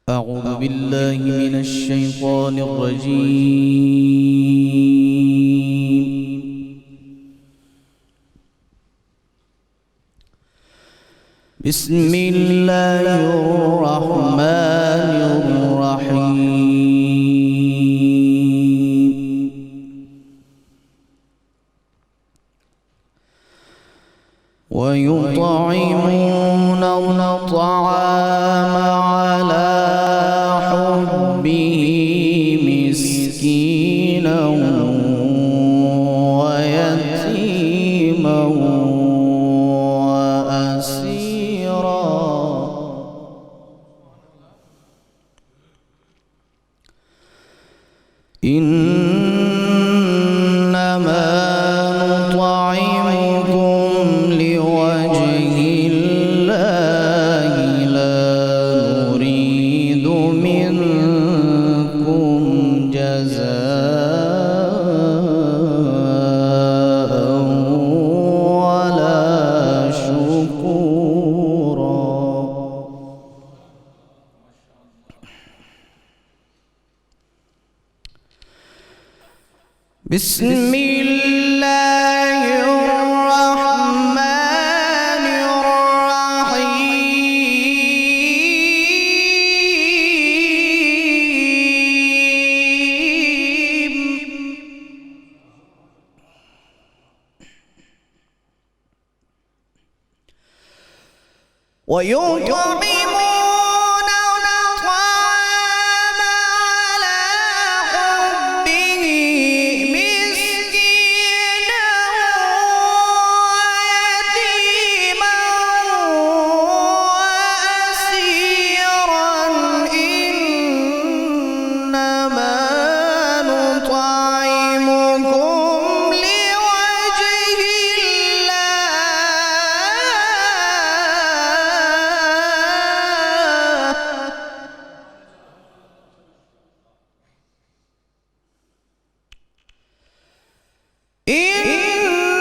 أعوذ بالله من الشيطان الرجيم. بسم الله الرحمن الرحيم. ويطعمون الطعام على حبه مسكينا ويتيما وأسيرا إنما نطعمكم لوجه الله لا نريد منكم جزاء ولا شكورا. بسم الله الرحمن الرحيم. ويطعمون الطعام على حبه مسكينا ويتيما وأسيرا إنما نطعمكم لوجه إنما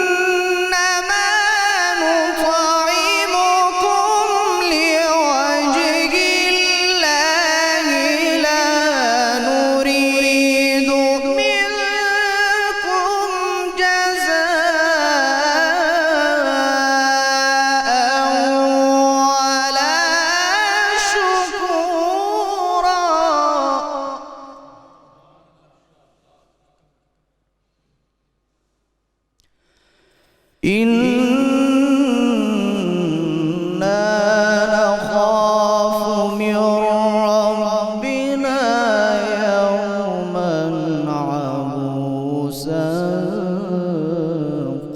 نطعمكم لوجه الله لا نريد منكم جزاء ولا شكورا. إنا نخاف من ربنا يوما عبوسا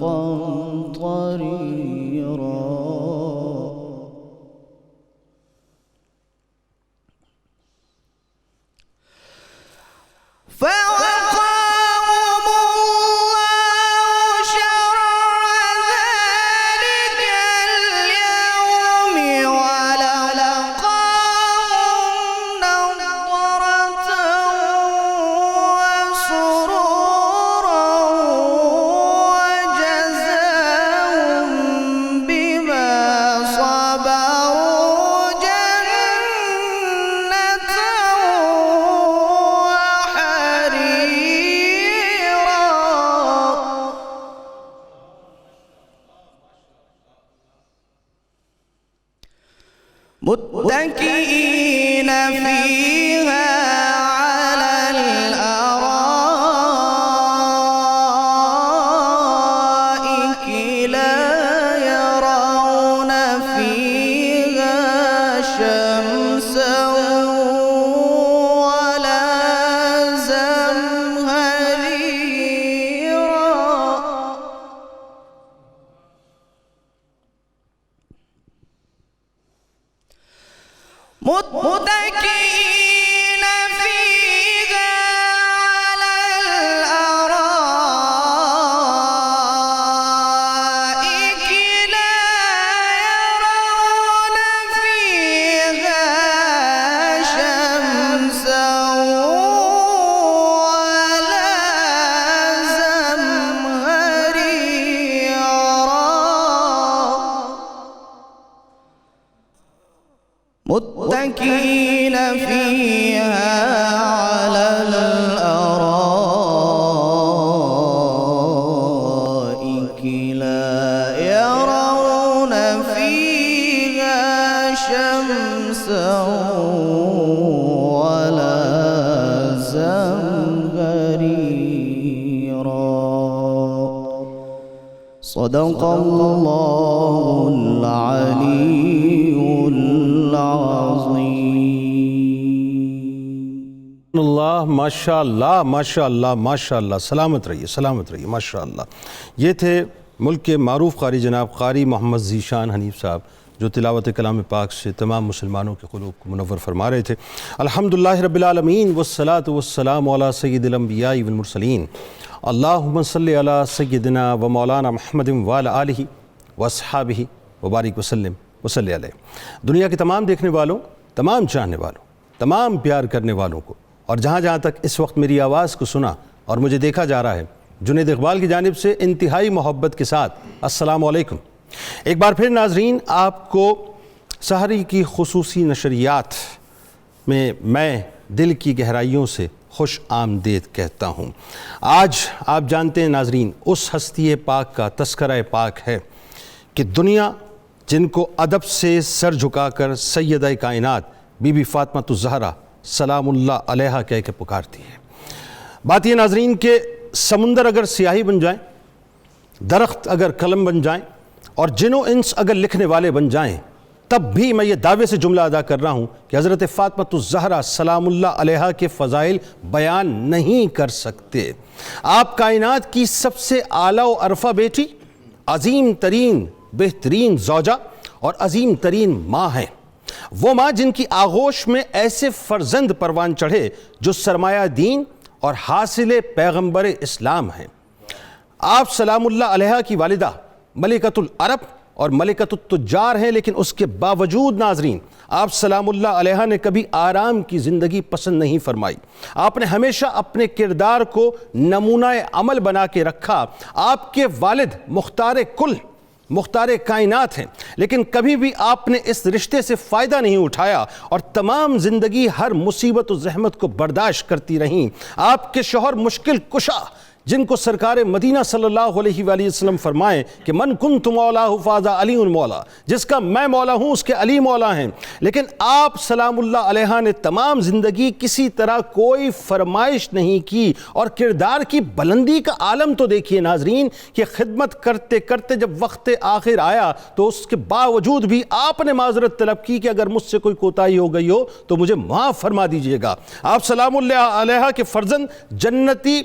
قمطريرا. فوقاهم الله شر ذلك اليوم ولقاهم نضرة وسرورا وجزاهم بما صبروا جنة وحريرا. متكئين فيها على الأرائك لا يرون فيها شمسا ولا زمهريرا. متكئين فيها على الأرائك لا يرون فيها شمسا ولا زمهريرا. صدق الله العلي العظيم. اللہ ماشاء اللہ ماشاء اللہ ماشاء اللہ. سلامت رہیے ماشاء اللہ. یہ تھے ملک کے معروف قاری جناب قاری محمد ذیشان حنیف صاحب، جو تلاوت کلام پاک سے تمام مسلمانوں کے قلوب کو منور فرما رہے تھے. الحمدللہ رب العالمین والصلاة والسلام علی سید الانبیاء والمرسلین. اللہم صلی علی سیدنا و مولانا محمد وعلی آلہ واصحابہ وبارک وسلم وصلی علیہ. دنیا کے تمام دیکھنے والوں، تمام چاہنے والوں، تمام پیار کرنے والوں کو، اور جہاں جہاں تک اس وقت میری آواز کو سنا اور مجھے دیکھا جا رہا ہے، جنید اقبال کی جانب سے انتہائی محبت کے ساتھ السلام علیکم. ایک بار پھر ناظرین، آپ کو سحری کی خصوصی نشریات میں دل کی گہرائیوں سے خوش آمدید کہتا ہوں. آج آپ جانتے ہیں ناظرین، اس ہستی پاک کا تذکرہ پاک ہے کہ دنیا جن کو ادب سے سر جھکا کر سیدہ کائنات بی بی فاطمہ الزہرا سلام اللہ علیہا کہہ کے پکارتی ہے. بات یہ ناظرین کہ سمندر اگر سیاہی بن جائیں، درخت اگر قلم بن جائیں، اور جن و انس اگر لکھنے والے بن جائیں، تب بھی میں یہ دعوے سے جملہ ادا کر رہا ہوں کہ حضرت فاطمہ الزہرا سلام اللہ علیہا کے فضائل بیان نہیں کر سکتے. آپ کائنات کی سب سے اعلیٰ و عرفہ بیٹی، عظیم ترین بہترین زوجہ اور عظیم ترین ماں ہیں. وہ ماں جن کی آغوش میں ایسے فرزند پروان چڑھے جو سرمایہ دین اور حاصل پیغمبر اسلام ہیں. آپ سلام اللہ علیہا کی والدہ ملکۃ العرب اور ملکۃ التجار ہیں، لیکن اس کے باوجود ناظرین آپ سلام اللہ علیہا نے کبھی آرام کی زندگی پسند نہیں فرمائی. آپ نے ہمیشہ اپنے کردار کو نمونہ عمل بنا کے رکھا. آپ کے والد مختار کل مختار کائنات ہیں، لیکن کبھی بھی آپ نے اس رشتے سے فائدہ نہیں اٹھایا اور تمام زندگی ہر مصیبت و زحمت کو برداشت کرتی رہیں. آپ کے شوہر مشکل کشا، جن کو سرکار مدینہ صلی اللہ علیہ وآلہ وسلم فرمائیں کہ من کنت مولاہ فاذا علی مولا، جس کا میں مولا ہوں اس کے علی مولا ہیں. لیکن آپ سلام اللہ علیہا نے تمام زندگی کسی طرح کوئی فرمائش نہیں کی. اور کردار کی بلندی کا عالم تو دیکھیے ناظرین کہ خدمت کرتے کرتے جب وقت آخر آیا تو اس کے باوجود بھی آپ نے معذرت طلب کی کہ اگر مجھ سے کوئی کوتاہی ہو گئی ہو تو مجھے معاف فرما دیجئے گا. آپ سلام اللہ علیہا کے فرزند جنتی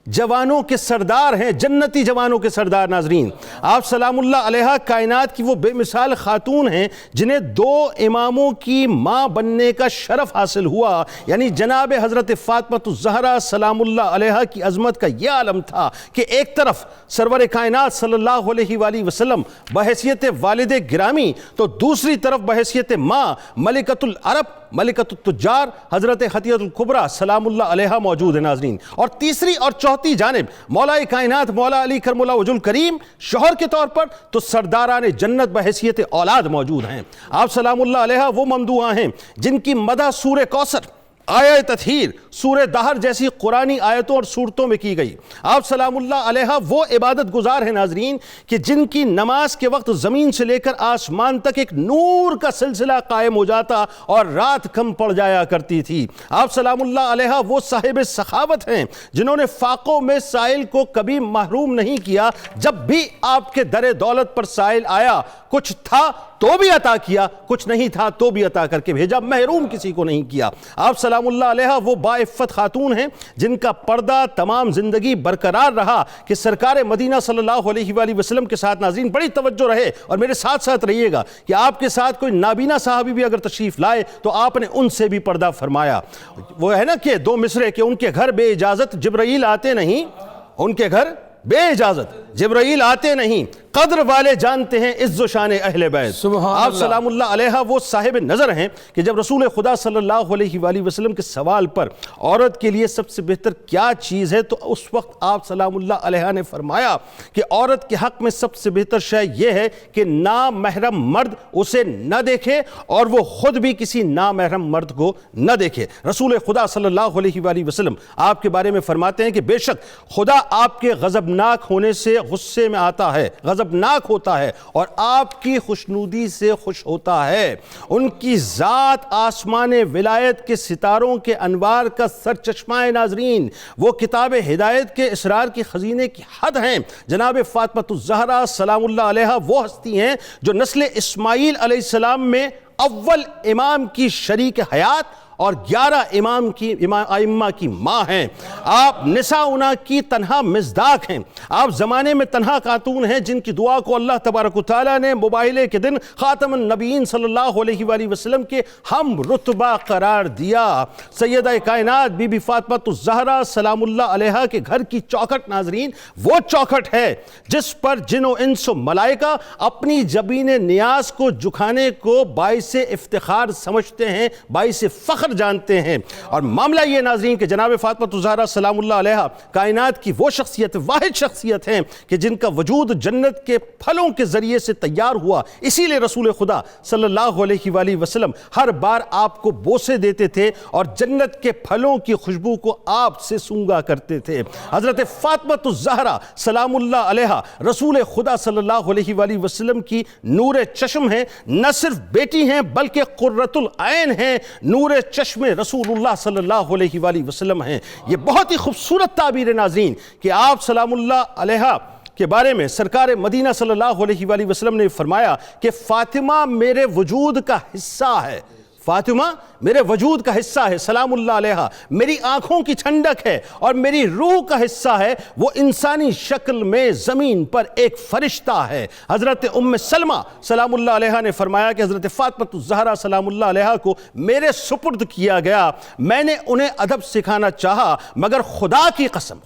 جوانوں کے سردار ہیں، جنتی جوانوں کے سردار. ناظرین آپ سلام اللہ علیہا کائنات کی وہ بے مثال خاتون ہیں جنہیں 2 اماموں کی ماں بننے کا شرف حاصل ہوا. یعنی جناب حضرت فاطمہ الزہرا سلام اللہ علیہا کی عظمت کا یہ عالم تھا کہ ایک طرف سرور کائنات صلی اللہ علیہ وآلہ وسلم بحیثیت والد گرامی، تو دوسری طرف بحیثیت ماں ملکۃ العرب ملکۃ التجار حضرت خدیجہ الکبریٰ سلام اللہ علیہا موجود ہے. ناظرین اور تیسری اور چوتھی جانب مولا کائنات مولا علی کرم اللہ وجہ الکریم شوہر کے طور پر تو سرداران جنت بحیثیت اولاد موجود ہیں. آپ سلام اللہ علیہا وہ ممدوحہ ہیں جن کی مدح سورہ کوثر، آیہ تطہیر، سورہ دہر جیسی قرآنی آیتوں اور سورتوں میں کی گئی. آپ سلام اللہ علیہا وہ عبادت گزار ہیں ناظرین کہ جن کی نماز کے وقت زمین سے لے کر آسمان تک ایک نور کا سلسلہ قائم ہو جاتا اور رات کم پڑ جایا کرتی تھی. آپ سلام اللہ علیہا وہ صاحب سخاوت ہیں جنہوں نے فاقوں میں سائل کو کبھی محروم نہیں کیا. جب بھی آپ کے در دولت پر سائل آیا، کچھ تھا تو بھی عطا کیا، کچھ نہیں تھا تو بھی عطا کر کے بھیجا، محروم کسی کو نہیں کیا. آپ سلام اللہ علیہا وہ باعفت خاتون ہیں جن کا پردہ تمام زندگی برقرار رہا کہ سرکار مدینہ صلی اللہ علیہ وآلہ وسلم کے ساتھ ناظرین بڑی توجہ رہے اور میرے ساتھ ساتھ رہیے گا کہ آپ کے ساتھ کوئی نابینا صحابی بھی اگر تشریف لائے تو آپ نے ان سے بھی پردہ فرمایا. وہ ہے نا کہ 2 مصرے کہ ان کے گھر بے اجازت جبرائیل آتے نہیں، ان کے گھر بے اجازت جبرائیل آتے نہیں، قدر والے جانتے ہیں عز و شان اہل بیت۔ آپ سلام اللہ علیہ وہ صاحب نظر ہیں کہ جب رسول خدا صلی اللہ علیہ وآلہ وسلم کے سوال پر عورت کے لیے سب سے بہتر کیا چیز ہے تو اس وقت آپ سلام اللہ علیہ نے فرمایا کہ عورت کے حق میں سب سے بہتر شے یہ ہے کہ نامحرم مرد اسے نہ دیکھے اور وہ خود بھی کسی نامحرم مرد کو نہ دیکھے۔ رسول خدا صلی اللہ علیہ وآلہ وسلم آپ کے بارے میں فرماتے ہیں کہ بے شک خدا آپ کے غضبناک ہونے سے غصے میں آتا ہے، غضبناک ہوتا ہے، اور آپ کی خوشنودی سے خوش ہوتا ہے۔ ان کی ذات آسمان ولایت کے ستاروں کے انوار کا سرچشمہ ناظرین، وہ کتاب ہدایت کے اسرار کی خزینے کی حد ہیں۔ جناب فاطمہ الزہرا سلام اللہ علیہ وہ ہستی ہیں جو نسل اسماعیل علیہ السلام میں اول امام کی شریک حیات اور 11 ائمہ کی ماں ہیں۔ آپ نساؤنا کی تنہا مصداق ہیں۔ آپ زمانے میں تنہا خاتون ہیں جن کی دعا کو اللہ تبارک و تعالیٰ نے مباہلے کے دن خاتم النبیین صلی اللہ علیہ وآلہ وسلم کے ہم رتبہ قرار دیا۔ سیدہ کائنات بی بی فاطمہ الزہرا سلام اللہ علیہ کے گھر کی چوکھٹ ناظرین وہ چوکھٹ ہے جس پر جن و انس و ملائکہ اپنی جبین نیاز کو جھکانے کو باعث افتخار سمجھتے ہیں، باعث فخر جانتے ہیں۔ اور معاملہ یہ ناظرین کہ جناب فاطمہ الزہرا سلام اللہ علیہ کائنات کی وہ شخصیت، واحد شخصیت ہیں کہ جن کا وجود جنت کے پھلوں کے ذریعے سے تیار ہوا۔ اسی لئے رسول خدا صلی اللہ علیہ وآلہ وسلم ہر بار آپ کو بوسے دیتے تھے اور جنت کے پھلوں کی خوشبو کو آپ سے سونگا کرتے تھے۔ حضرت فاطمہ الزہرا سلام اللہ علیہ رسول خدا صلی اللہ علیہ وآلہ وسلم کی نور چشم ہیں، نہ صرف بیٹی ہیں بلکہ قرۃ العین ہیں، نور چشم رسول اللہ صلی اللہ علیہ وآلہ وسلم ہیں۔ یہ بہت ہی خوبصورت تعبیر ناظرین کہ آپ سلام اللہ علیہ کے بارے میں سرکار مدینہ صلی اللہ علیہ وآلہ وسلم نے فرمایا کہ فاطمہ میرے وجود کا حصہ ہے، فاطمہ میرے وجود کا حصہ ہے سلام اللہ علیہ، میری آنکھوں کی ٹھنڈک ہے اور میری روح کا حصہ ہے، وہ انسانی شکل میں زمین پر ایک فرشتہ ہے۔ حضرت ام سلمہ سلام اللہ علیہ نے فرمایا کہ حضرت فاطمہ الزہرا سلام اللہ علیہ کو میرے سپرد کیا گیا، میں نے انہیں ادب سکھانا چاہا مگر خدا کی قسم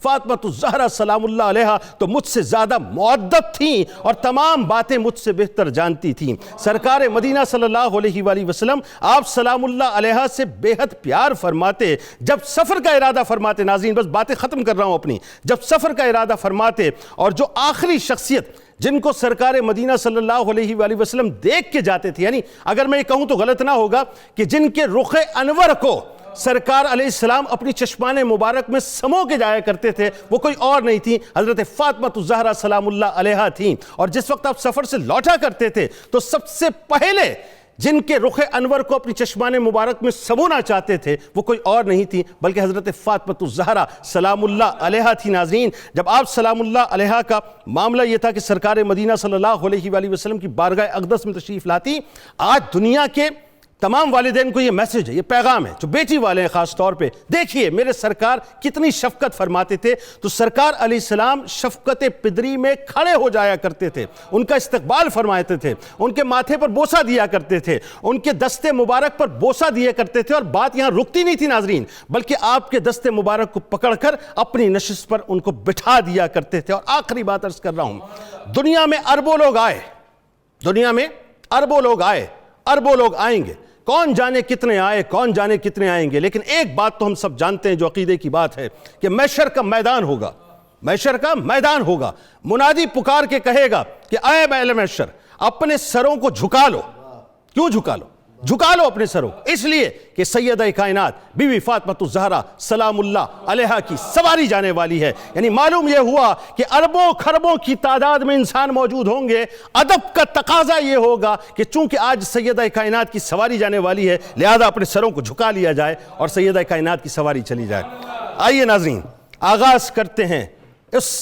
فاطمہ الزہرا سلام اللہ علیہ تو مجھ سے زیادہ مؤدب تھیں اور تمام باتیں مجھ سے بہتر جانتی تھیں۔ سرکار مدینہ صلی اللہ علیہ وآلہ وسلم آپ سلام اللہ علیہ سے بے حد پیار فرماتے، جب سفر کا ارادہ فرماتے، ناظرین بس باتیں ختم کر رہا ہوں اپنی، جب سفر کا ارادہ فرماتے اور جو آخری شخصیت جن کو سرکار مدینہ صلی اللہ علیہ وآلہ وسلم دیکھ کے جاتے تھے، یعنی اگر میں یہ کہوں تو غلط نہ ہوگا کہ جن کے رخ انور کو سرکار علیہ السلام اپنی چشمان مبارک میں سمو کے جایا کرتے تھے، وہ کوئی اور نہیں تھی، حضرت فاطمہ الزہرا سلام اللہ علیہ تھیں۔ اور جس وقت آپ سفر سے لوٹا کرتے تھے تو سب سے پہلے جن کے رخ انور کو اپنی چشمان مبارک میں سمونا چاہتے تھے وہ کوئی اور نہیں تھی بلکہ حضرت فاطمہ الزہرا سلام اللہ علیہ تھی۔ ناظرین جب آپ سلام اللہ علیہ کا معاملہ یہ تھا کہ سرکار مدینہ صلی اللہ علیہ وآلہ وسلم کی بارگاہ اقدس میں تشریف لاتی، آج دنیا کے تمام والدین کو یہ میسج ہے، یہ پیغام ہے، جو بیٹی والے ہیں خاص طور پہ، دیکھیے میرے سرکار کتنی شفقت فرماتے تھے۔ تو سرکار علیہ السلام شفقت پدری میں کھڑے ہو جایا کرتے تھے، ان کا استقبال فرماتے تھے، ان کے ماتھے پر بوسہ دیا کرتے تھے، ان کے دست مبارک پر بوسہ دیا کرتے تھے، اور بات یہاں رکتی نہیں تھی ناظرین، بلکہ آپ کے دست مبارک کو پکڑ کر اپنی نشست پر ان کو بٹھا دیا کرتے تھے۔ اور آخری بات عرض کر رہا ہوں، دنیا میں اربوں لوگ آئے، دنیا میں اربوں لوگ آئے، اربوں لوگ آئیں گے، کون جانے کتنے آئے، کون جانے کتنے آئیں گے، لیکن ایک بات تو ہم سب جانتے ہیں جو عقیدے کی بات ہے کہ محشر کا میدان ہوگا، محشر کا میدان ہوگا، منادی پکار کے کہے گا کہ اے اہل محشر اپنے سروں کو جھکا لو۔ کیوں جھکا لو؟ جھکا لو اپنے سروں، اس لیے کہ سیدہ کائنات بی بی فاطمہ الزہرا سلام اللہ علیہ کی سواری جانے والی ہے۔ یعنی معلوم یہ ہوا کہ اربوں خربوں کی تعداد میں انسان موجود ہوں گے، ادب کا تقاضا یہ ہوگا کہ چونکہ آج سیدہ کائنات کی سواری جانے والی ہے لہذا اپنے سروں کو جھکا لیا جائے اور سیدہ کائنات کی سواری چلی جائے۔ آئیے ناظرین آغاز کرتے ہیں اس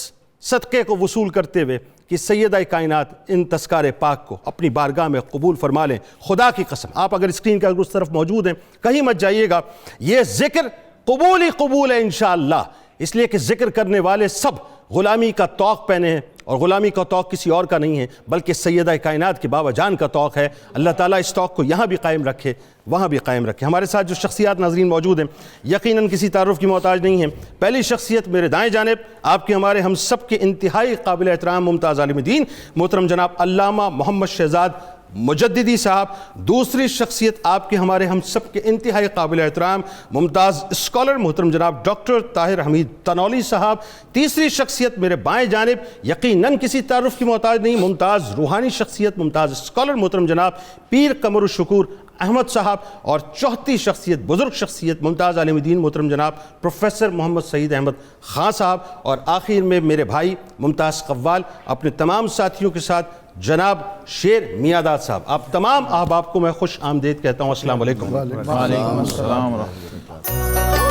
صدقے کو وصول کرتے ہوئے کہ سیدہ کائنات ان تذکار پاک کو اپنی بارگاہ میں قبول فرما لیں۔ خدا کی قسم آپ اگر اسکرین کے اس طرف موجود ہیں کہیں مت جائیے گا، یہ ذکر قبول ہی قبول ہے انشاءاللہ، اس لیے کہ ذکر کرنے والے سب غلامی کا طوق پہنے ہیں، اور غلامی کا توق کسی اور کا نہیں ہے بلکہ سیدہ کائنات کے بابا جان کا توق ہے۔ اللہ تعالیٰ اس توق کو یہاں بھی قائم رکھے، وہاں بھی قائم رکھے۔ ہمارے ساتھ جو شخصیات ناظرین موجود ہیں یقیناً کسی تعارف کی محتاج نہیں ہیں۔ پہلی شخصیت میرے دائیں جانب آپ کے ہمارے ہم سب کے انتہائی قابل احترام ممتاز عالم دین محترم جناب علامہ محمد شہزاد مجددی صاحب۔ دوسری شخصیت آپ کے ہمارے ہم سب کے انتہائی قابل احترام ممتاز اسکالر محترم جناب ڈاکٹر طاہر حمید تنولی صاحب۔ تیسری شخصیت میرے بائیں جانب یقیناً کسی تعارف کی محتاج نہیں، ممتاز روحانی شخصیت ممتاز اسکالر محترم جناب پیر قمر الشکور احمد صاحب۔ اور چوتھی شخصیت بزرگ شخصیت ممتاز عالم دین محترم جناب پروفیسر محمد سعید احمد خان صاحب۔ اور آخر میں میرے بھائی ممتاز قوال اپنے تمام ساتھیوں کے ساتھ جناب شیر میاداد صاحب۔ آپ تمام احباب کو میں خوش آمدید کہتا ہوں۔ السلام علیکم۔ وعلیکم السلام ورحمۃ اللہ۔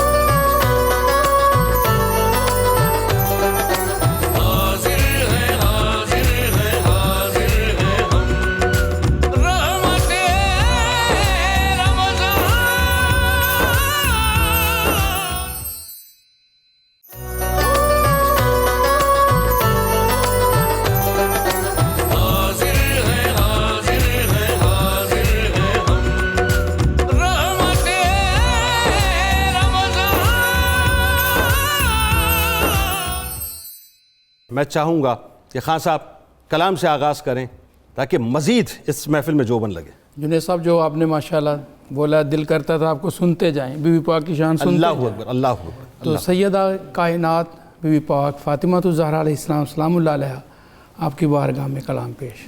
میں چاہوں گا کہ خان صاحب کلام سے آغاز کریں تاکہ مزید اس محفل میں جوبن لگے۔ جنید صاحب جو آپ نے ماشاءاللہ بولا دل کرتا تھا آپ کو سنتے جائیں، بی بی پاک کی شان سنتے اللہ اکبر، اللہ اکبر۔ تو سیدہ کائنات بی بی پاک فاطمہ الزہرا علیہ السلام سلام اللہ علیہ آپ کی بارگاہ میں کلام پیش۔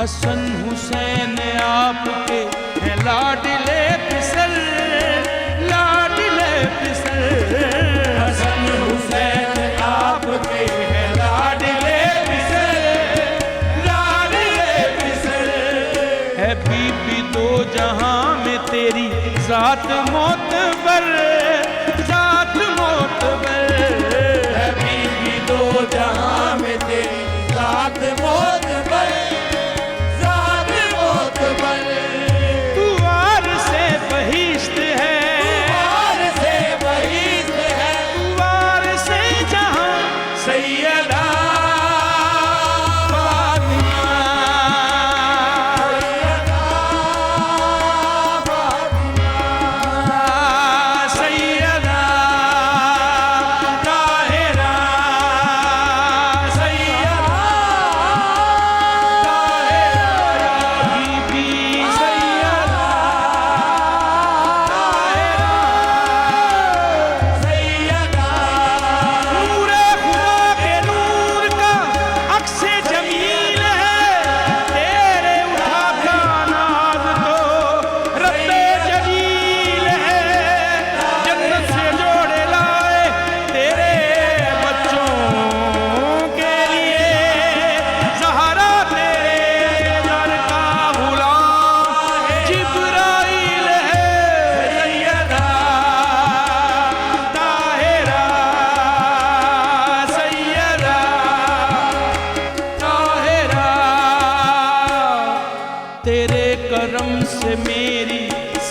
حسن حسین آپ کے ہیں لاڈلے پسر، لاڈلے پسر۔ حسن حسین آپ کے ہیں لاڈلے پسر، لاڈلے پسر۔ ہے بی بی دو جہاں میں تیری ذات معتبر، ذات معتبر۔ ہے بی بی دو جہاں میں تیری ذات معتبر،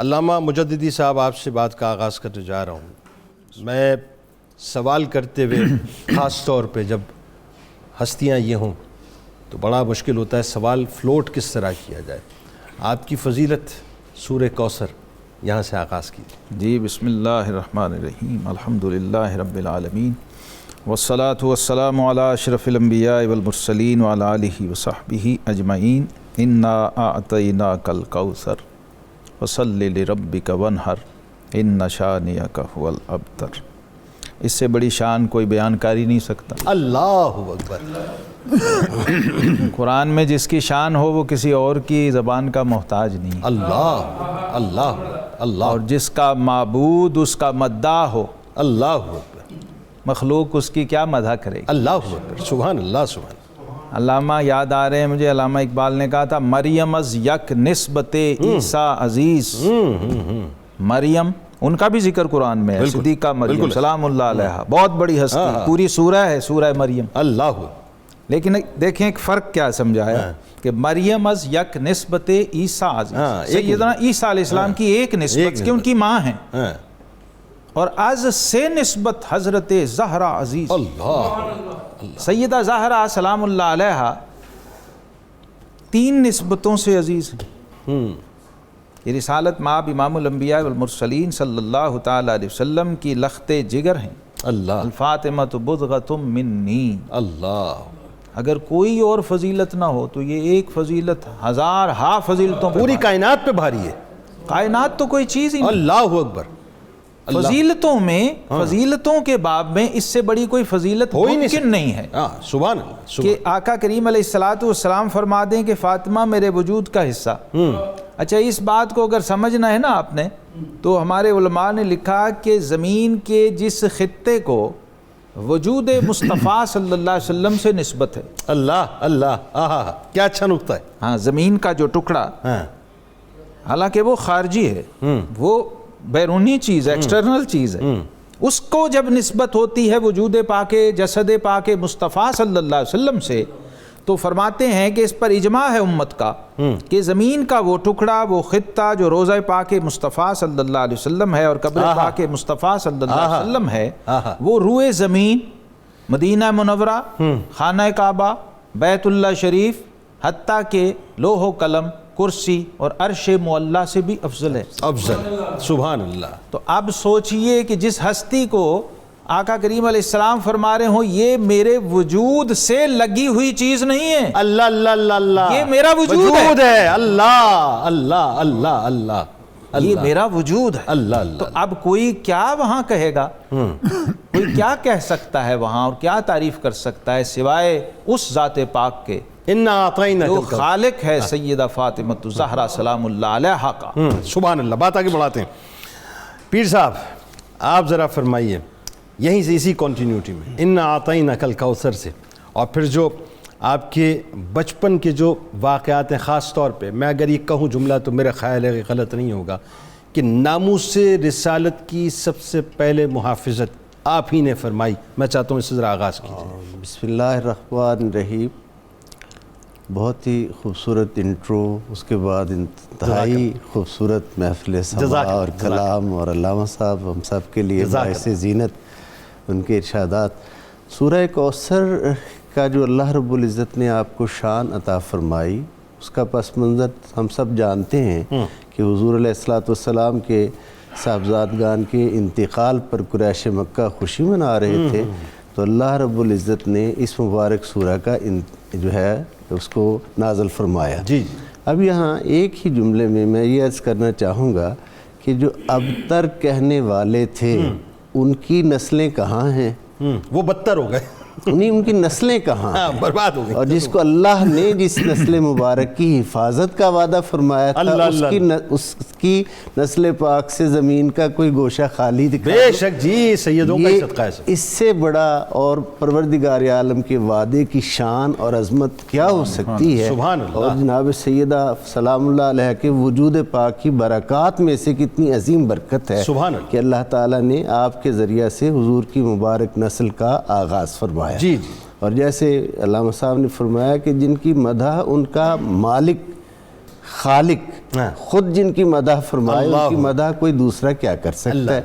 علامہ مجددی صاحب آپ سے بات کا آغاز کرنے جا رہا ہوں۔ میں سوال کرتے ہوئے خاص طور پہ جب ہستیاں یہ ہوں تو بڑا مشکل ہوتا ہے سوال فلوٹ کس طرح کیا جائے۔ آپ کی فضیلت سورہ کوثر یہاں سے آغاز کیجیے۔ جی بسم اللہ الرحمن الرحیم، الحمدللہ رب العالمین، والصلاة والسلام علی اشرف الانبیاء والمرسلین وعلی آلہ وصحبہ اجمعین۔ انا اعطیناک الکوثر فصل لربک وانحر ان شانئک هو الابتر۔ اس سے بڑی شان کوئی بیان کر ہی نہیں سکتا۔ اللہ اکبر۔ قرآن میں جس کی شان ہو وہ کسی اور کی زبان کا محتاج نہیں، اللہ اللہ اللہ، اور جس کا معبود اس کا مداح ہو، اللہ اکبر، مخلوق اس کی کیا مدح کرے گی۔ اللہ اکبر، سبحان اللہ سبحان اللہ۔ علامہ یاد آ رہے ہیں مجھے، علامہ اقبال نے کہا تھا مریم از یک نسبت عیسیٰ عزیز، مریم ان کا بھی ذکر قرآن میں ہے، صدیقہ مریم سلام اللہ علیہا، بہت بڑی ہستی، پوری سورہ ہے سورہ مریم۔ اللہ، لیکن دیکھیں ایک فرق کیا سمجھایا کہ مریم از یک نسبت عیسیٰ عزیز، سیدنا عیسیٰ علیہ السلام کی ایک نسبت کہ ان کی ماں ہیں، اور از سے نسبت حضرت زہرا عزیز، اللہ، سیدہ زہرا سلام اللہ علیہا 3 نسبتوں سے عزیز ہیں۔ یہ رسالت مآب امام الانبیاء والمرسلین صلی اللہ تعالیٰ علیہ وسلم کی لخت جگر ہیں۔ اللہ، الفاطمۃ بضغۃ منی، اللہ، اگر کوئی اور فضیلت نہ ہو تو یہ ایک فضیلت ہزارہا فضیلتوں پہ پوری بھاری۔ کائنات پہ بھاری ہے۔ کائنات تو کوئی چیز ہی نہیں، اللہ اکبر، فضیلتوں میں، فضیلتوں کے باب میں اس سے بڑی کوئی فضیلت ممکن نہیں ہے سبحان اللہ، کہ آقا کریم علیہ السلام فرما دیں کہ فاطمہ میرے وجود کا حصہ۔ اچھا، اس بات کو اگر سمجھنا ہے نا آپ نے، تو ہمارے علماء نے لکھا کہ زمین کے جس خطے کو وجود مصطفیٰ صلی اللہ علیہ وسلم سے نسبت ہے، اللہ اللہ، آہا کیا اچھا نقطہ ہے۔ ہاں، زمین کا جو ٹکڑا، حالانکہ وہ خارجی ہے، وہ بیرونی چیز ہے، ایکسٹرنل چیز ہے، اس کو جب نسبت ہوتی ہے وجود پاک جسد پاک مصطفیٰ صلی اللہ علیہ وسلم سے، تو فرماتے ہیں کہ اس پر اجماع ہے امت کا کہ زمین کا وہ ٹکڑا، وہ خطہ جو روضہ پاک مصطفیٰ صلی اللہ علیہ وسلم ہے اور قبر پاک مصطفیٰ صلی اللہ علیہ وسلم ہے، وہ روئے زمین، مدینہ منورہ، خانہ کعبہ، بیت اللہ شریف، حتیٰ کہ لوح و قلم، کرسی اور عرش معلیٰ سے بھی افضل ہے، افضل، سبحان اللہ۔ تو اب سوچئے کہ جس ہستی کو آقا کریم علیہ السلام فرما رہے ہوں یہ میرے وجود سے لگی ہوئی چیز نہیں ہے، اللہ اللہ اللہ اللہ، یہ میرا وجود ہے، اللہ اللہ اللہ اللہ، یہ میرا وجود ہے۔ اللہ اللہ، تو اب کوئی کیا وہاں کہے گا، کوئی کیا کہہ سکتا ہے وہاں اور کیا تعریف کر سکتا ہے سوائے اس ذات پاک کے اِنَّا أَعْطَيْنَاكَ جو الْكَوْثَرَ۔ خالق ہے سیدہ فاطمۃ الزہرا سلام اللہ علیہا کا۔ سبحان اللہ، بات آگے بڑھاتے ہیں۔ پیر صاحب آپ ذرا فرمائیے یہیں سے اسی کنٹینیوٹی میں اِنَّا أَعْطَيْنَاكَ الْكَوْثَرَ سے، اور پھر جو آپ کے بچپن کے جو واقعات ہیں، خاص طور پہ میں اگر یہ کہوں جملہ تو میرا خیال ہے کہ غلط نہیں ہوگا کہ ناموس رسالت کی سب سے پہلے محافظت آپ ہی نے فرمائی۔ میں چاہتا ہوں اس سے ذرا آغاز کیجیے۔ بسم اللہ الرحمن الرحیم۔ بہت ہی خوبصورت انٹرو، اس کے بعد انتہائی خوبصورت محفل سماع اور کلام، اور علامہ صاحب ہم سب کے لیے باعث زینت ان کے ارشادات۔ سورہ کوثر کا جو اللہ رب العزت نے آپ کو شان عطا فرمائی، اس کا پس منظر ہم سب جانتے ہیں کہ حضور علیہ السلام کے صاحبزادگان کے انتقال پر قریش مکہ خوشی منا رہے تھے، تو اللہ رب العزت نے اس مبارک سورہ کا جو ہے اس کو نازل فرمایا۔ جی، اب یہاں ایک ہی جملے میں میں یہ عرض کرنا چاہوں گا کہ جو ابتر کہنے والے تھے ان کی نسلیں کہاں ہیں؟ وہ بدتر ہو گئے، ان کی نسلیں کہاں ہیں؟ برباد ہو گئی۔ اور جس کو اللہ نے جس نسل مبارک کی حفاظت کا وعدہ فرمایا تھا، اس کی نسل پاک سے زمین کا کوئی گوشہ خالی دکھا بے شک جی، سیدوں کا صدقہ ہے۔ اس سے بڑا اور پروردگار عالم کے وعدے کی شان اور عظمت کیا ہو سکتی ہے؟ سبحان اللہ۔ اور جناب سیدہ سلام اللہ علیہ کے وجود پاک کی برکات میں سے کتنی عظیم برکت ہے سبحان اللہ، کہ اللہ تعالیٰ نے آپ کے ذریعہ سے حضور کی مبارک نسل کا آغاز فرمایا۔ جی جی، اور جیسے علامہ صاحب نے فرمایا کہ جن کی مدح ان کا مالک خالق خود جن کی مدح فرمائے، ان کی مدح کوئی دوسرا کیا کر سکتا ہے؟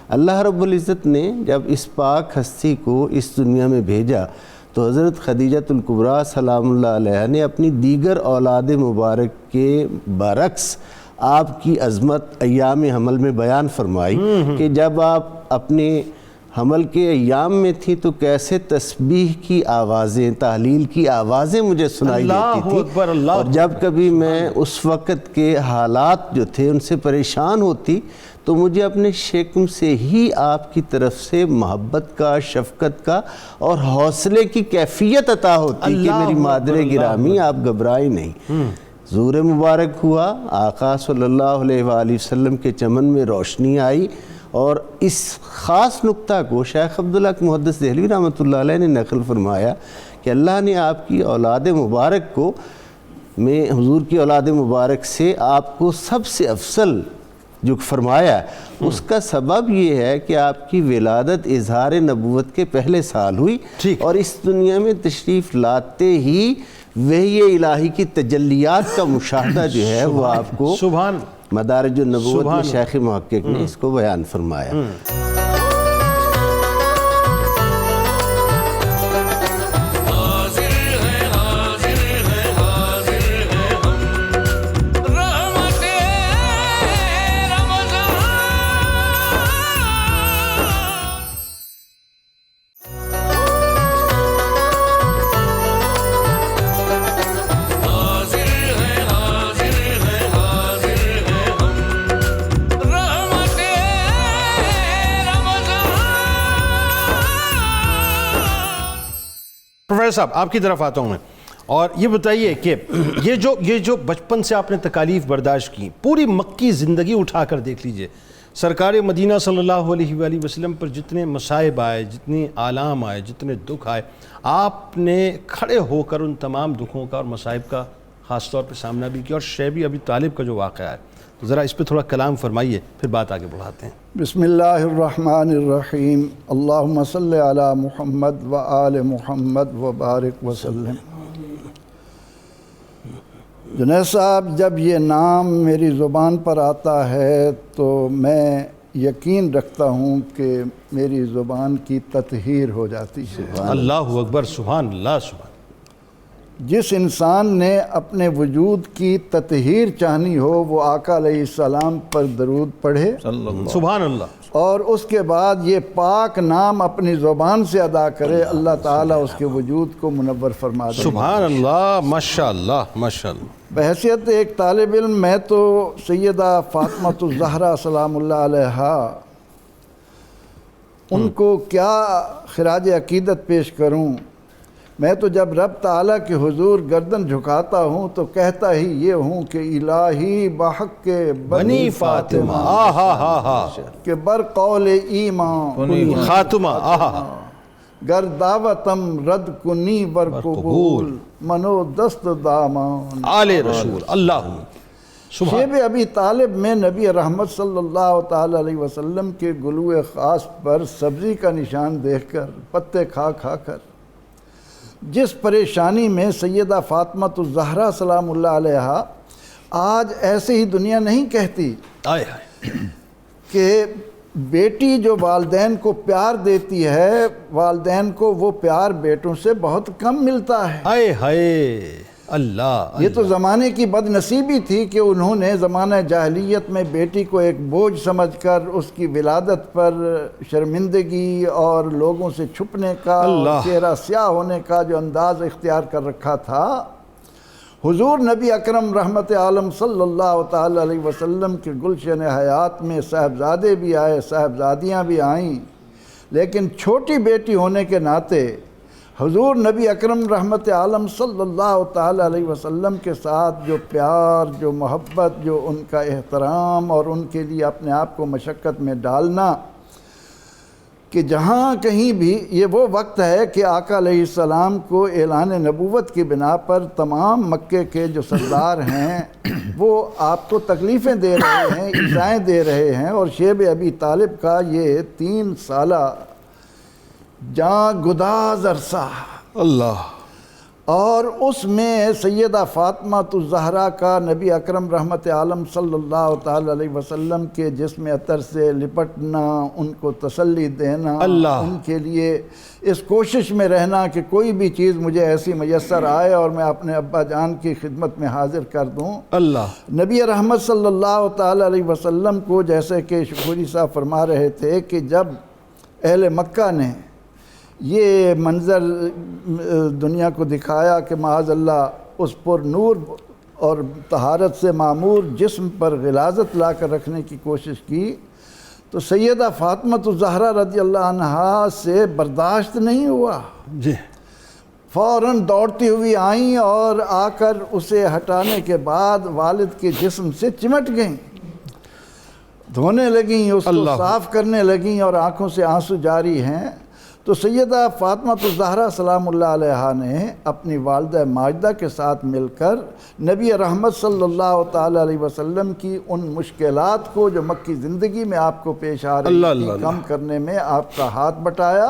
اللہ رب العزت نے جب اس پاک ہستی کو اس دنیا میں بھیجا تو حضرت خدیجۃ الکبریٰ سلام اللہ علیہ نے اپنی دیگر اولاد مبارک کے برعکس آپ کی عظمت ایام حمل میں بیان فرمائی کہ جب آپ اپنے حمل کے ایام میں تھی تو کیسے تسبیح کی آوازیں، تحلیل کی آوازیں مجھے سنائی دیتی تھی، اور جب کبھی میں اس وقت کے حالات جو تھے ان سے پریشان ہوتی تو مجھے اپنے شکم سے ہی آپ کی طرف سے محبت کا، شفقت کا اور حوصلے کی کیفیت عطا ہوتی کہ میری مادر گرامی آپ گھبرائیں نہیں۔ ظہور مبارک ہوا، آقا صلی اللہ علیہ وآلہ وسلم کے چمن میں روشنی آئی، اور اس خاص نقطہ کو شیخ عبداللہ محدث دہلوی رحمۃ اللہ علیہ نے نقل فرمایا کہ اللہ نے آپ کی اولاد مبارک کو، میں حضور کی اولاد مبارک سے آپ کو سب سے افضل جو فرمایا ہے، اس کا سبب یہ ہے کہ آپ کی ولادت اظہار نبوت کے پہلے سال ہوئی، اور اس دنیا میں تشریف لاتے ہی وحی الہی کی تجلیات کا مشاہدہ جو ہے وہ آپ کو مدارج النبوت میں شیخ محقق نے اس کو بیان فرمایا۔ پروفیسر صاحب آپ کی طرف آتا ہوں میں، اور یہ بتائیے کہ یہ جو بچپن سے آپ نے تکالیف برداشت کی، پوری مکی زندگی اٹھا کر دیکھ لیجئے، سرکار مدینہ صلی اللہ علیہ وآلہ وسلم پر جتنے مصائب آئے، جتنے آلام آئے، جتنے دکھ آئے، آپ نے کھڑے ہو کر ان تمام دکھوں کا اور مصائب کا خاص طور پہ سامنا بھی کیا، اور شیب ابی طالب کا جو واقعہ ہے تو ذرا اس پہ تھوڑا کلام فرمائیے، پھر بات آگے بڑھاتے ہیں۔ بسم اللہ الرحمن الرحیم، اللہم صلی علی محمد و آل محمد و بارک وسلم۔ جنید صاحب، جب یہ نام میری زبان پر آتا ہے تو میں یقین رکھتا ہوں کہ میری زبان کی تطہیر ہو جاتی ہے۔ اللہ اکبر، سبحان اللہ، سبحان۔ جس انسان نے اپنے وجود کی تطہیر چاہنی ہو وہ آقا علیہ السلام پر درود پڑھے، سبحان اللہ، اور اس کے بعد یہ پاک نام اپنی زبان سے ادا کرے، اللہ تعالیٰ اس کے وجود کو منور فرما دے۔ سبحان اللہ، ماشاءاللہ ماشاءاللہ۔ بحیثیت ایک طالب علم میں تو سیدہ فاطمۃ الزہرا سلام اللہ علیہا ان کو کیا خراج عقیدت پیش کروں۔ میں تو جب رب تعالیٰ کے حضور گردن جھکاتا ہوں تو کہتا ہی یہ ہوں کہ الہی بحق کے بنی فاطمہ کہ بر قول ایمان خاتمہ، گر دعوتم رد کنی بر قبول منو دست دامان آل رسول اللہ۔ شیب ابی طالب میں نبی رحمت صلی اللہ تعالیٰ علیہ وسلم کے گلوئے خاص پر سبزی کا نشان دیکھ کر، پتے کھا کھا کر جس پریشانی میں سیدہ فاطمۃ الزہرا سلام اللہ علیہا آج ایسے ہی دنیا نہیں کہتی کہ بیٹی جو والدین کو پیار دیتی ہے، والدین کو وہ پیار بیٹوں سے بہت کم ملتا ہے۔ ہائے ہائے اللہ، یہ تو زمانے کی بد نصیبی تھی کہ انہوں نے زمانہ جاہلیت میں بیٹی کو ایک بوجھ سمجھ کر اس کی ولادت پر شرمندگی اور لوگوں سے چھپنے کا، چہرہ سیاہ ہونے کا جو انداز اختیار کر رکھا تھا۔ حضور نبی اکرم رحمت عالم صلی اللہ تعالی علیہ وسلم کے گلشن حیات میں صاحبزادے بھی آئے، صاحبزادیاں بھی آئیں، لیکن چھوٹی بیٹی ہونے کے ناطے حضور نبی اکرم رحمت عالم صلی اللہ تعالی علیہ وسلم کے ساتھ جو پیار، جو محبت، جو ان کا احترام اور ان کے لیے اپنے آپ کو مشقت میں ڈالنا، کہ جہاں کہیں بھی یہ وہ وقت ہے کہ آقا علیہ السلام کو اعلان نبوت کی بنا پر تمام مکے کے جو سردار ہیں وہ آپ کو تکلیفیں دے رہے ہیں، ایذائیں دے رہے ہیں، اور شیب ابی طالب کا یہ 3 سالہ جاں گداز عرصہ اللہ، اور اس میں سیدہ فاطمہ الزہرا کا نبی اکرم رحمت عالم صلی اللہ تعالی علیہ وسلم کے جسم عطر سے لپٹنا، ان کو تسلی دینا، ان کے لیے اس کوشش میں رہنا کہ کوئی بھی چیز مجھے ایسی میسر آئے اور میں اپنے ابا جان کی خدمت میں حاضر کر دوں۔ نبی رحمت صلی اللہ تعالی علیہ وسلم کو جیسے کہ شکوری صاحب فرما رہے تھے کہ جب اہل مکہ نے یہ منظر دنیا کو دکھایا کہ معاذ اللہ اس پر نور اور طہارت سے معمور جسم پر غلاظت لا کر رکھنے کی کوشش کی، تو سیدہ فاطمہ الزہرا رضی اللہ عنہا سے برداشت نہیں ہوا، جی فوراً دوڑتی ہوئی آئیں اور آ کر اسے ہٹانے کے بعد والد کے جسم سے چمٹ گئیں، دھونے لگیں، اس کو صاف کرنے لگیں اور آنکھوں سے آنسو جاری ہیں۔ تو سیدہ فاطمہ الزہرا سلام اللہ علیہا نے اپنی والدہ ماجدہ کے ساتھ مل کر نبی رحمت صلی اللہ تعالی علیہ وسلم کی ان مشکلات کو جو مکی زندگی میں آپ کو پیش آ رہی تھی کم کرنے میں آپ کا ہاتھ بٹایا،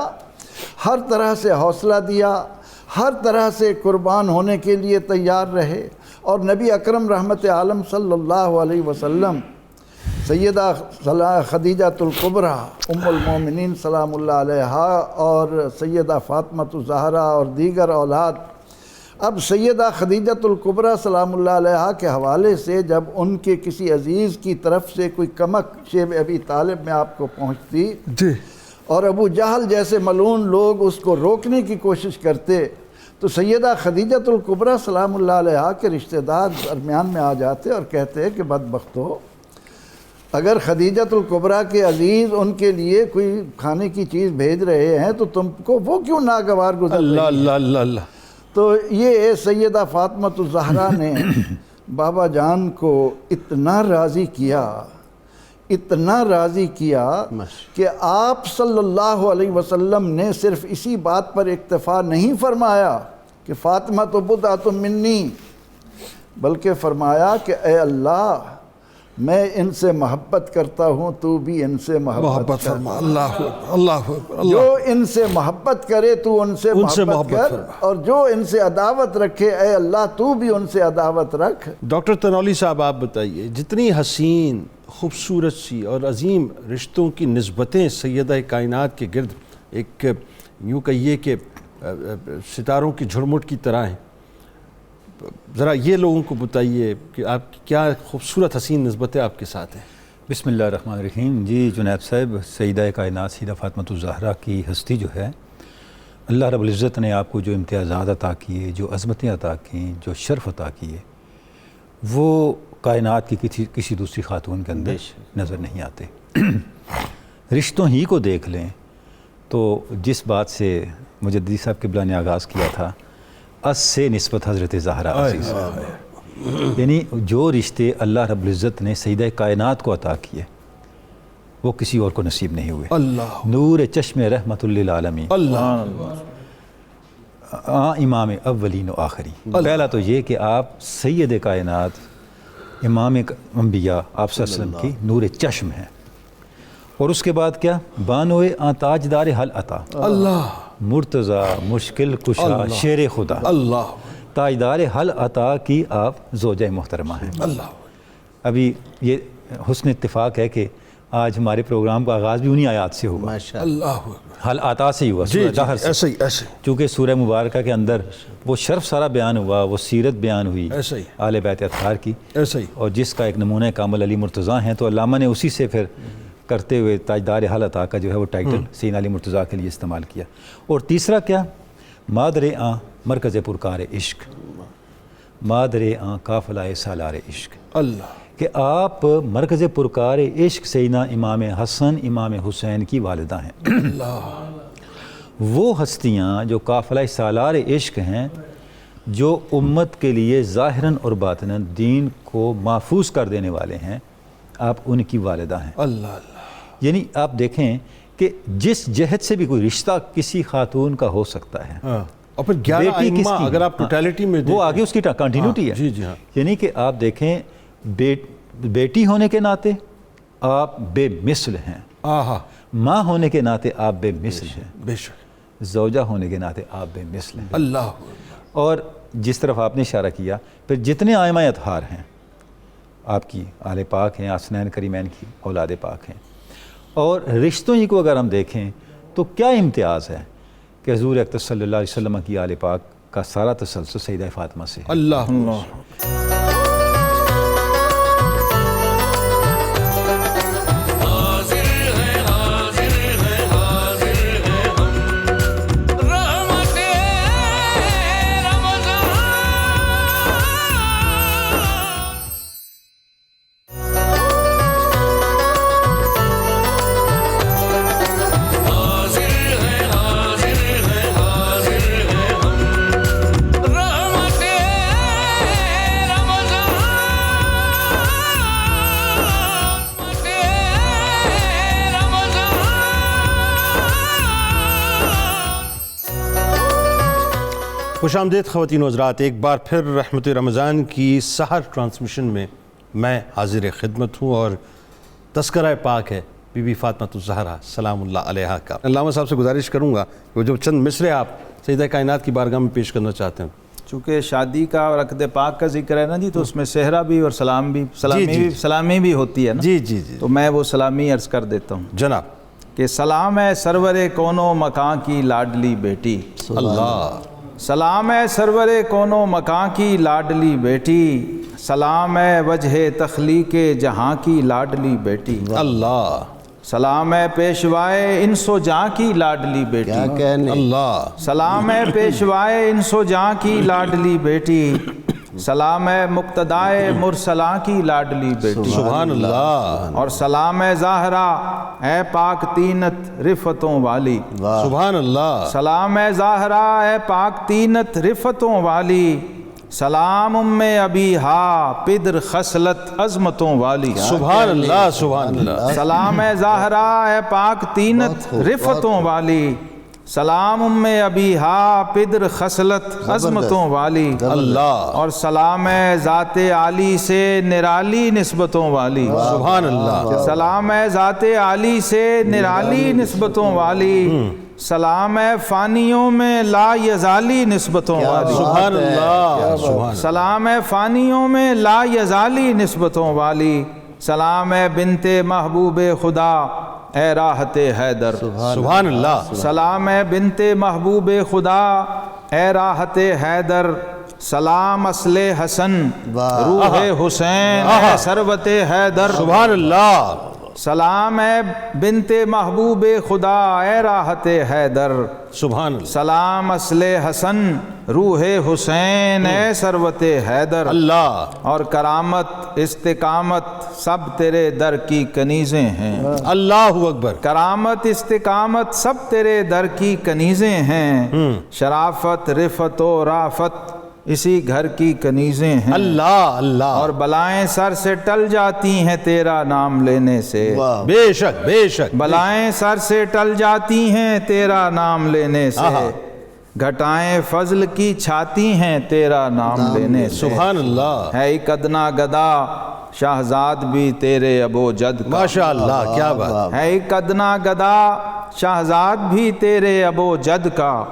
ہر طرح سے حوصلہ دیا، ہر طرح سے قربان ہونے کے لیے تیار رہے، اور نبی اکرم رحمت عالم صلی اللہ علیہ وسلم سیدہ خدیجہ الکبریٰ ام المومنین سلام اللہ علیہا اور سیدہ فاطمہ الزہرا اور دیگر اولاد، اب سیدہ خدیجہ الکبریٰ سلام اللہ علیہا کے حوالے سے جب ان کے کسی عزیز کی طرف سے کوئی کمک شیب ابی طالب میں آپ کو پہنچتی جی اور ابو جہل جیسے ملعون لوگ اس کو روکنے کی کوشش کرتے، تو سیدہ خدیجہ الکبریٰ سلام اللہ علیہا کے رشتہ دار درمیان میں آ جاتے اور کہتے کہ بدبختو، اگر خدیجہ الکبریٰ کے عزیز ان کے لیے کوئی کھانے کی چیز بھیج رہے ہیں تو تم کو وہ کیوں ناگوار گزر رہی ہے؟ اللہ اللہ اللہ۔ تو یہ سیدہ فاطمہ الزہرا نے بابا جان کو اتنا راضی کیا کہ آپ صلی اللہ علیہ وسلم نے صرف اسی بات پر اکتفا نہیں فرمایا کہ فاطمہ تو بضعۃ منی، بلکہ فرمایا کہ اے اللہ میں ان سے محبت کرتا ہوں، تو بھی ان سے محبت فرما۔ اللہ اللہ جو ان سے محبت کرے تو ان سے محبت کر، اور جو ان سے عداوت رکھے اے اللہ تو بھی ان سے عداوت رکھ۔ ڈاکٹر تنولی صاحب آپ بتائیے، جتنی حسین خوبصورت سی اور عظیم رشتوں کی نسبتیں سیدہ کائنات کے گرد ایک یوں کہیے کہ ستاروں کی جھرمٹ کی طرح ہیں، ذرا یہ لوگوں کو بتائیے کہ آپ کی کیا خوبصورت حسین نسبتیں آپ کے ساتھ ہیں۔ بسم اللہ الرحمن الرحیم۔ جی جناب صاحب، سیدہ کائنات سیدہ فاطمہ الزہرا کی ہستی جو ہے، اللہ رب العزت نے آپ کو جو امتیازات عطا کیے، جو عظمتیں عطا کیں، جو شرف عطا کیے، وہ کائنات کی کسی دوسری خاتون کے اندر نظر نہیں آتے۔ رشتوں ہی کو دیکھ لیں تو جس بات سے مجددی صاحب قبلہ نے آغاز کیا تھا، اس سے نسبت حضرت زہرا عزیز، یعنی جو رشتے اللہ رب العزت نے سیدہ کائنات کو عطا کیے وہ کسی اور کو نصیب نہیں ہوئے۔ اللہ نور چشم رحمت للعالمین، اللہ امام اولین و آخری۔ پہلا تو یہ کہ آپ سید کائنات امام انبیاء آپ صلی اللہ علیہ وسلم کی نور چشم ہیں، اور اس کے بعد کیا، بانوئے تاجدار حل عطا، اللہ مرتضی مشکل کشا شیر خدا، اللہ تاجدار حل عطا کی آپ زوجہ محترمہ ہیں۔ اللہ ابھی یہ حسن اتفاق ہے کہ آج ہمارے پروگرام کا آغاز بھی انہی آیات سے ہوا، اللہ حل عطا سے ہی ہوا، سورہ دہر سے، ایسے ہی ایسے چونکہ سورہ مبارکہ کے اندر وہ شرف سارا بیان ہوا، وہ سیرت بیان ہوئی ایسے ہی آل بیت اطہار کی، ایسے ہی، اور جس کا ایک نمونہ کامل علی مرتضیٰ ہیں، تو علامہ نے اسی سے پھر کرتے ہوئے تاجدار حل عطا کا جو ہے وہ ٹائٹل سیدنا علی مرتضیٰ کے لیے استعمال کیا۔ اور تیسرا کیا، مادر آں مرکز پرکار عشق، مادر آں قافلہ سالار عشق، اللہ کہ آپ مرکز پرکار عشق سیدنا امام حسن امام حسین کی والدہ ہیں۔ وہ ہستیاں جو قافلہ سالار عشق ہیں، جو امت کے لیے ظاہراً اور باطناً دین کو محفوظ کر دینے والے ہیں، آپ ان کی والدہ ہیں۔ اللہ اللہ، یعنی آپ دیکھیں کہ جس جہت سے بھی کوئی رشتہ کسی خاتون کا ہو سکتا ہے، اور پھر 11 بیٹی کس ائمہ کی، اگر آپ ٹوٹیلٹی میں وہ آگے اس کی کنٹینیوٹی ہے۔ جی جی ہاں، یعنی کہ آپ دیکھیں بیٹی ہونے کے ناطے آپ بے مثل ہیں، آہا ماں ہونے کے ناطے آپ بے مثل ہیں، بے شک، زوجہ ہونے کے ناطے آپ بے مثل ہیں۔ اللہ اور جس طرف آپ نے اشارہ کیا، پھر جتنے آئمہ اطہار ہیں آپ کی آل پاک ہیں، حسنین کریمین کی اولاد پاک ہیں، اور رشتوں ہی کو اگر ہم دیکھیں تو کیا امتیاز ہے کہ حضور اکرم صلی اللہ علیہ وسلم کی آل پاک کا سارا تسلسل سیدہ فاطمہ سے ہے۔ اللہ خوش آمدید خواتین و حضرات، ایک بار پھر رحمت رمضان کی سحر ٹرانسمیشن میں میں حاضر خدمت ہوں اور تذکرہ پاک ہے بی بی فاطمہ الزہرا سلام اللہ علیہا کا۔ علامہ صاحب سے گزارش کروں گا کہ وہ جو چند مصرے آپ سیدہ کائنات کی بارگاہ میں پیش کرنا چاہتے ہیں۔ چونکہ شادی کا اور عقد پاک کا ذکر ہے نا جی، تو اس میں صحرا بھی اور سلامی بھی ہوتی ہے نا جی جی جی، تو میں وہ سلامی عرض کر دیتا ہوں جناب۔ کہ سلام ہے سرور کونو مکان کی لاڈلی بیٹی، اللہ سلام ہے سرور کونو مکان کی لاڈلی بیٹی، سلام ہے وجہ تخلیق جہاں کی لاڈلی بیٹی، اللہ سلام ہے پیشوائے انس و جاں کی لاڈلی بیٹی، کیا کہنے، اللہ سلام ہے پیشوائے انس و جاں کی لاڈلی بیٹی، سلام ہے مقتدائے مرسلاں کی لاڈلی بیٹی، سبحان اللہ، اور سلام ہے زہرا اے پاک تینت رفتوں والی، سبحان اللہ، سلام ہے زہرا اے پاک تینت رفتوں والی، سلام ام ابی ہا پدر خصلت عظمتوں والی، سبحان اللہ، سبحان اللہ، سلام ہے زہرا اے پاک تینت رفتوں والی، سلام ام ابی ہا پدر خصلت عظمتوں والی، اللہ، اور سلام ہے ذات عالی سے نرالی نسبتوں والی، سبحان اللہ، سلام ہے ذات عالی سے نرالی نسبتوں والی، سلام ہے فانیوں میں لا یزالی نسبتوں والی، سبحان اللہ، سبحان سلام ہے فانیوں میں لا یزالی نسبتوں والی، سلام ہے بنت محبوب خدا اے راحت حیدر، سبحان اللہ، سلام ہے بنت محبوب خدا اے راحت حیدر، سلام اصل حسن روح حسین اے ثروت حیدر، سبحان اللہ، سلام ہے بنت محبوب خدا اے راحت حیدر، سبحان اللہ، سلام اصل حسن روح حسین اے ثروت حیدر، اللہ، اور کرامت استقامت سب تیرے در کی کنیزیں ہیں، اللہ اکبر، کرامت استقامت سب تیرے در کی کنیزیں ہیں، شرافت رفت و رافت اسی گھر کی کنیزیں ہیں، اللہ اللہ، اور بلائیں سر سے ٹل جاتی ہیں تیرا نام لینے سے، بے شک بے شک، بلائیں سر سے ٹل جاتی ہیں تیرا نام لینے سے، گھٹائیں فضل کی چھاتی ہیں تیرا نام لینے سے، سبحان اللہ، ہے ایک ادنا گدا شہزاد بھی تیرے ابو جد کا، ماشاء اللہ، کیا بات، ہے ایک ادنا گدا شہزاد بھی تیرے ابو جد کا،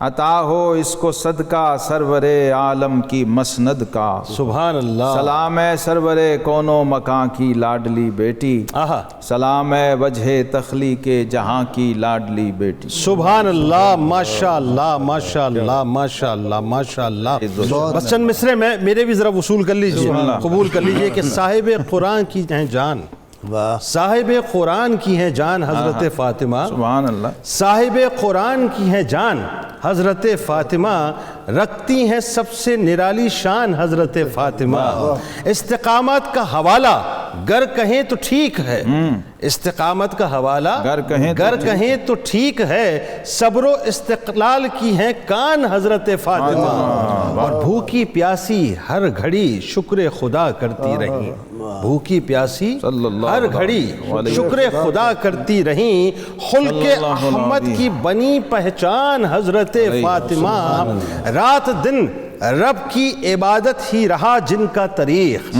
عطا ہو اس کو صدقہ سرور عالم کی مسند کا، سبحان اللہ، سلام ہے سرور کونو مکان کی لاڈلی بیٹی، آہا، سلام ہے وجہ تخلیق جہاں کی لاڈلی بیٹی، سبحان اللہ، ماشاء اللہ، ماشاء اللہ، ماشاء اللہ، ماشاء اللہ۔ بس چند مصرے میں میرے بھی ذرا وصول کر لیجئے، قبول کر لیجئے کہ صاحب قرآن کی ہیں جان، صاحب قرآن کی ہیں جان حضرت فاطمہ، سبحان اللہ، صاحب قرآن کی ہیں جان حضرت فاطمہ، رکھتی ہیں سب سے نرالی شان حضرت فاطمہ، استقامت کا حوالہ گر کہیں تو ٹھیک ہے، استقامت کا حوالہ گر کہیں تو ٹھیک ہے، صبر و استقلال کی ہیں کان حضرت فاطمہ، اور بھوکی پیاسی ہر گھڑی شکر خدا کرتی رہیں، بھوکی پیاسی ہر گھڑی شکر خدا کرتی رہیں، خلق احمد کی بنی پہچان حضرت فاطمہ، رات دن رب کی عبادت ہی رہا جن کا طریق،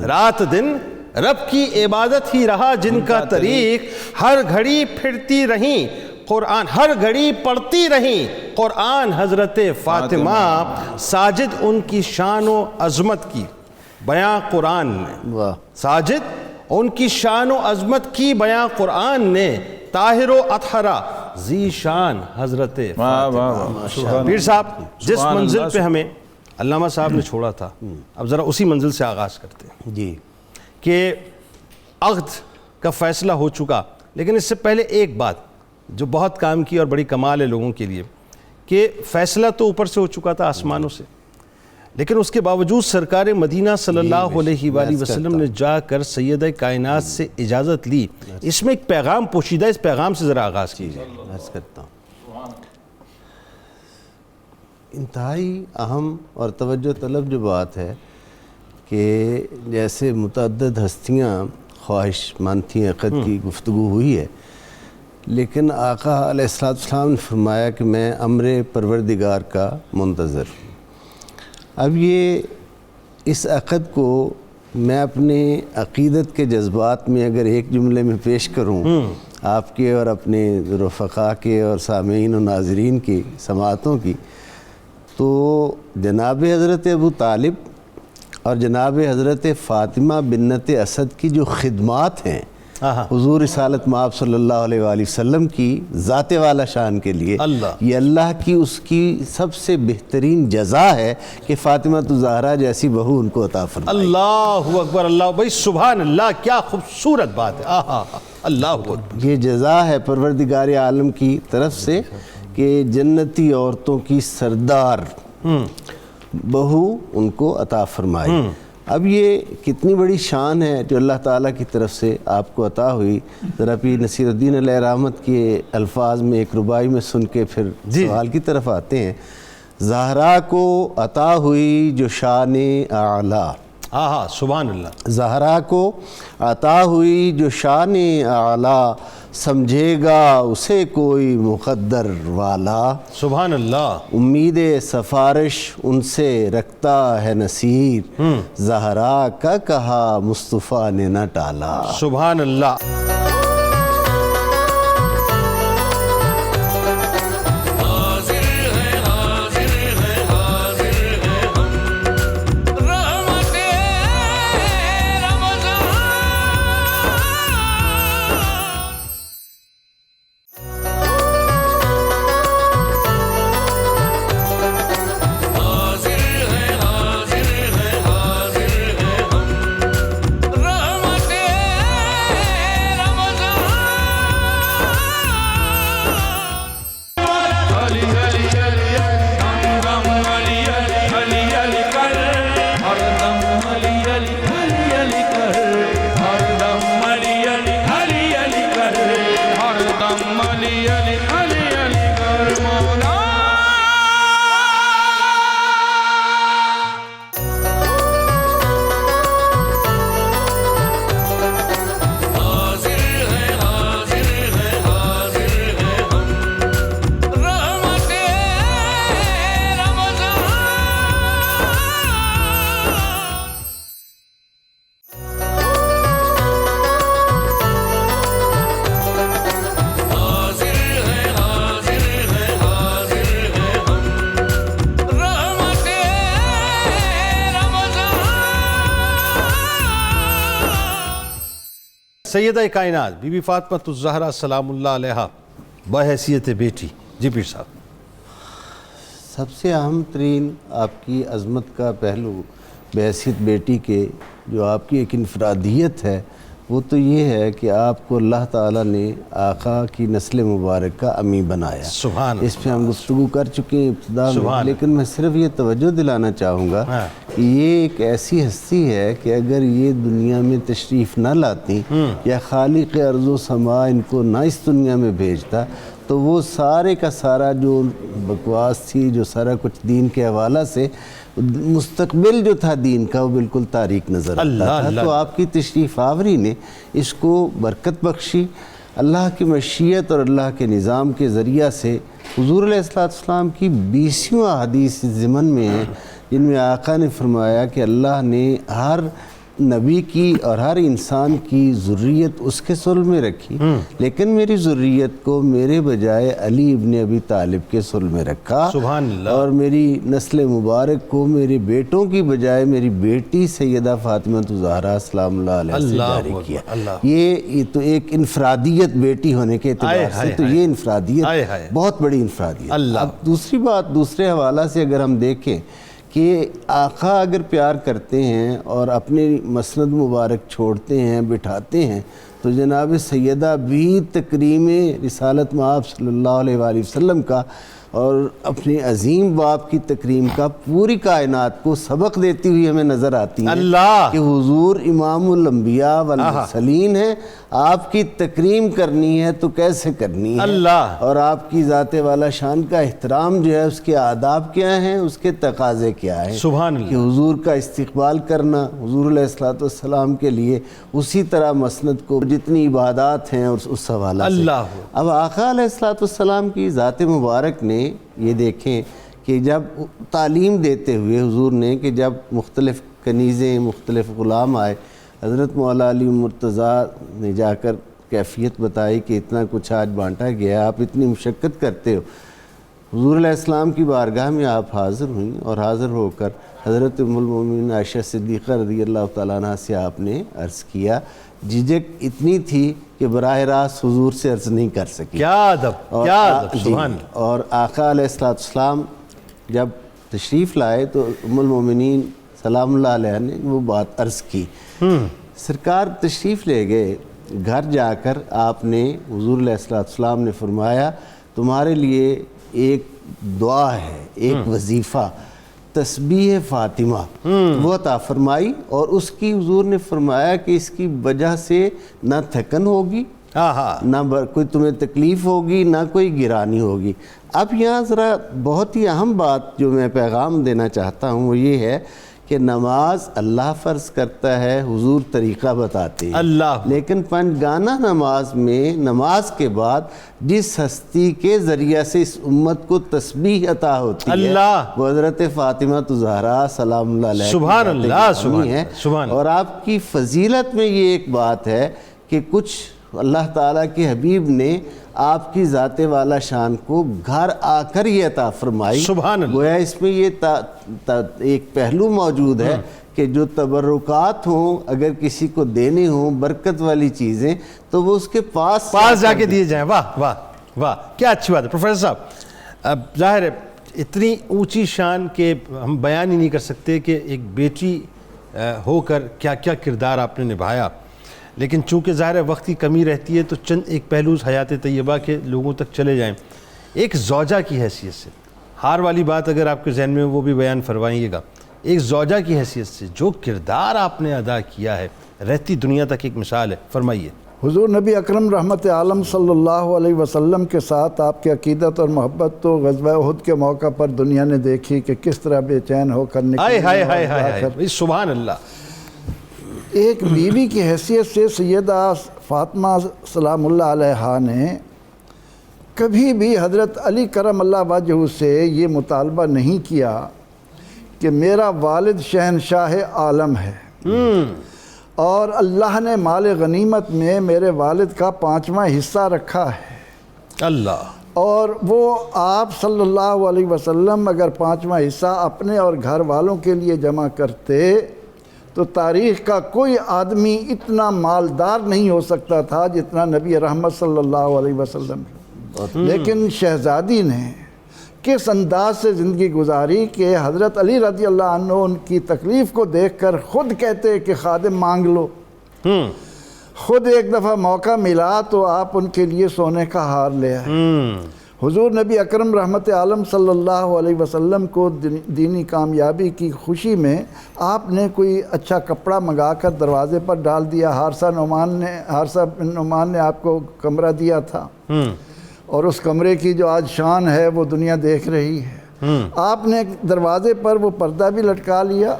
رات دن رب کی عبادت ہی رہا جن کا طریق، ہر گھڑی پھرتی رہیں قرآن، ہر گھڑی پڑھتی رہیں قرآن حضرت فاطمہ، ساجد ان کی شان و عظمت کی بیاں قرآن نے، ساجد ان کی شان و عظمت کی بیاں قرآن نے، طاہر و اطہرہ ذی شان حضرت فاطمہ۔ پیر صاحب جس منزل پہ ہمیں علامہ صاحب نے چھوڑا تھا، اب ذرا اسی منزل سے آغاز کرتے ہیں جی، کہ عقد کا فیصلہ ہو چکا، لیکن اس سے پہلے ایک بات جو بہت کام کی اور بڑی کمال ہے لوگوں کے لیے، کہ فیصلہ تو اوپر سے ہو چکا تھا آسمانوں سے، لیکن اس کے باوجود سرکار مدینہ صلی اللہ علیہ وآلہ وسلم نے جا کر سیدہ کائنات سے اجازت لی، اس میں ایک پیغام پوشیدہ، اس پیغام سے ذرا آغاز کیجیے۔ عرض کرتا ہوں، انتہائی اہم اور توجہ طلب جو بات ہے کہ جیسے متعدد ہستیاں خواہش مند تھیں، عقد کی گفتگو ہوئی ہے، لیکن آقا علیہ السلام نے فرمایا کہ میں امر پروردگار کا منتظر ہوں۔ اب یہ اس عقد کو میں اپنے عقیدت کے جذبات میں اگر ایک جملے میں پیش کروں آپ کے اور اپنے رفقا کے اور سامعین و ناظرین کی سماعتوں کی، تو جناب حضرت ابو طالب اور جناب حضرت فاطمہ بنت اسد کی جو خدمات ہیں حضور رسالت مآب صلی اللہ علیہ وآلہ وسلم کی ذات والا شان کے لیے، یہ اللہ کی اس کی سب سے بہترین جزا ہے کہ فاطمہ الزہرا جیسی بہو ان کو عطا فرمائی۔ اللہ اکبر، اللہ بھائی سبحان اللہ، کیا خوبصورت بات ہے، اللہ اکبر۔ یہ جزا ہے پروردگار عالم کی طرف سے کہ جنتی عورتوں کی سردار بہو ان کو عطا فرمائی۔ اب یہ کتنی بڑی شان ہے جو اللہ تعالیٰ کی طرف سے آپ کو عطا ہوئی۔ ذرا پیر نصیر الدین علیہ رحمت کے الفاظ میں ایک رباعی میں سن کے پھر سوال کی طرف آتے ہیں۔ زہرا کو عطا ہوئی جو شان اعلیٰ، سبحان اللہ، زہرا کو عطا ہوئی جو شان اعلیٰ، سمجھے گا اسے کوئی مقدر والا۔ سبحان اللہ، امید سفارش ان سے رکھتا ہے نصیر، زہرا کا کہا مصطفیٰ نے نہ ٹالا۔ سبحان اللہ۔ سیدہ کائنات بی بی فاطمہ الزہرا سلام اللہ علیہا بحیثیت بیٹی، جی پیر صاحب۔ سب سے اہم ترین آپ کی عظمت کا پہلو بحیثیت بیٹی کے جو آپ کی ایک انفرادیت ہے وہ تو یہ ہے کہ آپ کو اللہ تعالیٰ نے آقا کی نسل مبارک کا امی بنایا۔ سبحان اللہ۔ اس پہ ہم گفتگو کر چکے ہیں ابتدا میں، لیکن میں صرف یہ توجہ دلانا چاہوں گا کہ یہ ایک ایسی ہستی ہے کہ اگر یہ دنیا میں تشریف نہ لاتی یا خالق ارض و سما ان کو نہ اس دنیا میں بھیجتا تو وہ سارے کا سارا جو بکواس تھی، جو سارا کچھ دین کے حوالہ سے مستقبل جو تھا دین کا، وہ بالکل تاریک نظر آتا تھا۔ تو آپ کی تشریف آوری نے اس کو برکت بخشی۔ اللہ کی مشیت اور اللہ کے نظام کے ذریعہ سے حضور علیہ السلام کی 20 حدیث ضمن میں ہیں جن میں آقا نے فرمایا کہ اللہ نے ہر نبی کی اور ہر انسان کی ذریت اس کے صلب میں رکھی، لیکن میری ذریت کو میرے بجائے علی ابن ابی طالب کے صلب میں رکھا، سبحان اللہ، اور میری نسل مبارک کو میرے بیٹوں کی بجائے میری بیٹی سیدہ فاطمہ الزہرا سلام اللہ علیہ سے جاری کیا۔ یہ تو ایک انفرادیت بیٹی ہونے کے اعتبار سے تو یہ انفرادیت بہت بڑی انفرادیت۔ اب دوسری بات، دوسرے حوالہ سے اگر ہم دیکھیں کہ آقا اگر پیار کرتے ہیں اور اپنی مسند مبارک چھوڑتے ہیں، بٹھاتے ہیں، تو جناب سیدہ بھی تکریم رسالت مآب صلی اللہ علیہ وآلہ وسلم کا اور اپنے عظیم باپ کی تکریم کا پوری کائنات کو سبق دیتی ہوئی ہمیں نظر آتی ہیں کہ حضور امام الانبیاء والمرسلین ہیں، آپ کی تکریم کرنی ہے تو کیسے کرنی ہے اللہ، اور آپ کی ذات والا شان کا احترام جو ہے اس کے آداب کیا ہیں، اس کے تقاضے کیا ہیں. سبحان اللہ. کہ حضور کا استقبال کرنا، حضور علیہ السلام کے لیے اسی طرح مسند کو جتنی عبادات ہیں اور اس حوالہ سے. اللہ. اب آقا علیہ السلام کی ذات مبارک نے یہ دیکھیں کہ جب تعلیم دیتے ہوئے حضور نے کہ جب مختلف کنیزیں، مختلف غلام آئے، حضرت مولا علی مرتضیٰ نے جا کر کیفیت بتائی کہ اتنا کچھ آج بانٹا گیا، آپ اتنی مشقت کرتے ہو. حضور علیہ السلام کی بارگاہ میں آپ حاضر ہوئیں اور حاضر ہو کر حضرت ام المومنین عائشہ صدیقہ رضی اللہ تعالیٰ عنہ سے آپ نے عرض کیا. جھجک اتنی تھی کہ براہ راست حضور سے عرض نہیں کر سکی. کیا ادب، کیا ادب. سبحان اللہ. اور آقا علیہ السلام جب تشریف لائے تو ام المومنین سلام اللہ علیہ نے وہ بات عرض کی. سرکار تشریف لے گئے. گھر جا کر آپ نے حضور علیہ السلام نے فرمایا تمہارے لیے ایک دعا ہے، ایک وظیفہ، تسبیح فاطمہ، وہ عطا فرمائی. اور اس کی حضور نے فرمایا کہ اس کی وجہ سے نہ تھکن ہوگی، نہ کوئی تمہیں تکلیف ہوگی، نہ کوئی گرانی ہوگی. اب یہاں ذرا بہت ہی اہم بات جو میں پیغام دینا چاہتا ہوں وہ یہ ہے کہ نماز اللہ فرض کرتا ہے، حضور طریقہ بتاتے ہیں. اللہ. لیکن پنجگانہ نماز میں نماز کے بعد جس ہستی کے ذریعہ سے اس امت کو تسبیح عطا ہوتی ہے اللہ، وہ حضرت فاطمہ الزہرا سلام اللہ علیہ سبحان اللہ. سبحان ہے. سبحان. اور آپ کی فضیلت میں یہ ایک بات ہے کہ کچھ اللہ تعالیٰ کے حبیب نے آپ کی ذات والا شان کو گھر آ کر یہ عطا فرمائی. سبحان اللہ. گویا اس میں یہ ایک پہلو موجود ہے کہ جو تبرکات ہوں، اگر کسی کو دینے ہوں برکت والی چیزیں، تو وہ اس کے پاس جا کے دیے جائیں. واہ واہ واہ، کیا اچھی بات ہے. پروفیسر صاحب، اب ظاہر ہے اتنی اونچی شان کے ہم بیان ہی نہیں کر سکتے کہ ایک بیٹی ہو کر کیا کیا کردار آپ نے نبھایا. لیکن چونکہ ظاہر وقت کی کمی رہتی ہے تو چند ایک پہلو حیات طیبہ کے لوگوں تک چلے جائیں. ایک زوجہ کی حیثیت سے، ہار والی بات اگر آپ کے ذہن میں وہ بھی بیان فرمائیے گا. ایک زوجہ کی حیثیت سے جو کردار آپ نے ادا کیا ہے رہتی دنیا تک ایک مثال ہے، فرمائیے. حضور نبی اکرم رحمت عالم صلی اللہ علیہ وسلم کے ساتھ آپ کی عقیدت اور محبت تو غزوہ احد کے موقع پر دنیا نے دیکھی کہ کس طرح بے چین ہو کر نکلی. سبحان اللہ. ایک بیوی کی حیثیت سے سیدہ فاطمہ سلام اللہ علیہا نے کبھی بھی حضرت علی کرم اللہ وجہہ سے یہ مطالبہ نہیں کیا کہ میرا والد شہنشاہ عالم ہے اور اللہ نے مال غنیمت میں میرے والد کا 5واں حصہ رکھا ہے. اللہ. اور وہ آپ صلی اللہ علیہ وسلم اگر 5واں حصہ اپنے اور گھر والوں کے لیے جمع کرتے تو تاریخ کا کوئی آدمی اتنا مالدار نہیں ہو سکتا تھا جتنا نبی رحمت صلی اللہ علیہ وسلم. لیکن شہزادی نے کس انداز سے زندگی گزاری کہ حضرت علی رضی اللہ عنہ ان کی تکلیف کو دیکھ کر خود کہتے کہ خادم مانگ لو. خود ایک دفعہ موقع ملا تو آپ ان کے لیے سونے کا ہار لے آئے. حضور نبی اکرم رحمت عالم صلی اللہ علیہ وسلم کو دینی کامیابی کی خوشی میں آپ نے کوئی اچھا کپڑا منگا کر دروازے پر ڈال دیا. حارثہ بن نعمان نے آپ کو کمرہ دیا تھا اور اس کمرے کی جو آج شان ہے وہ دنیا دیکھ رہی ہے. آپ نے دروازے پر وہ پردہ بھی لٹکا لیا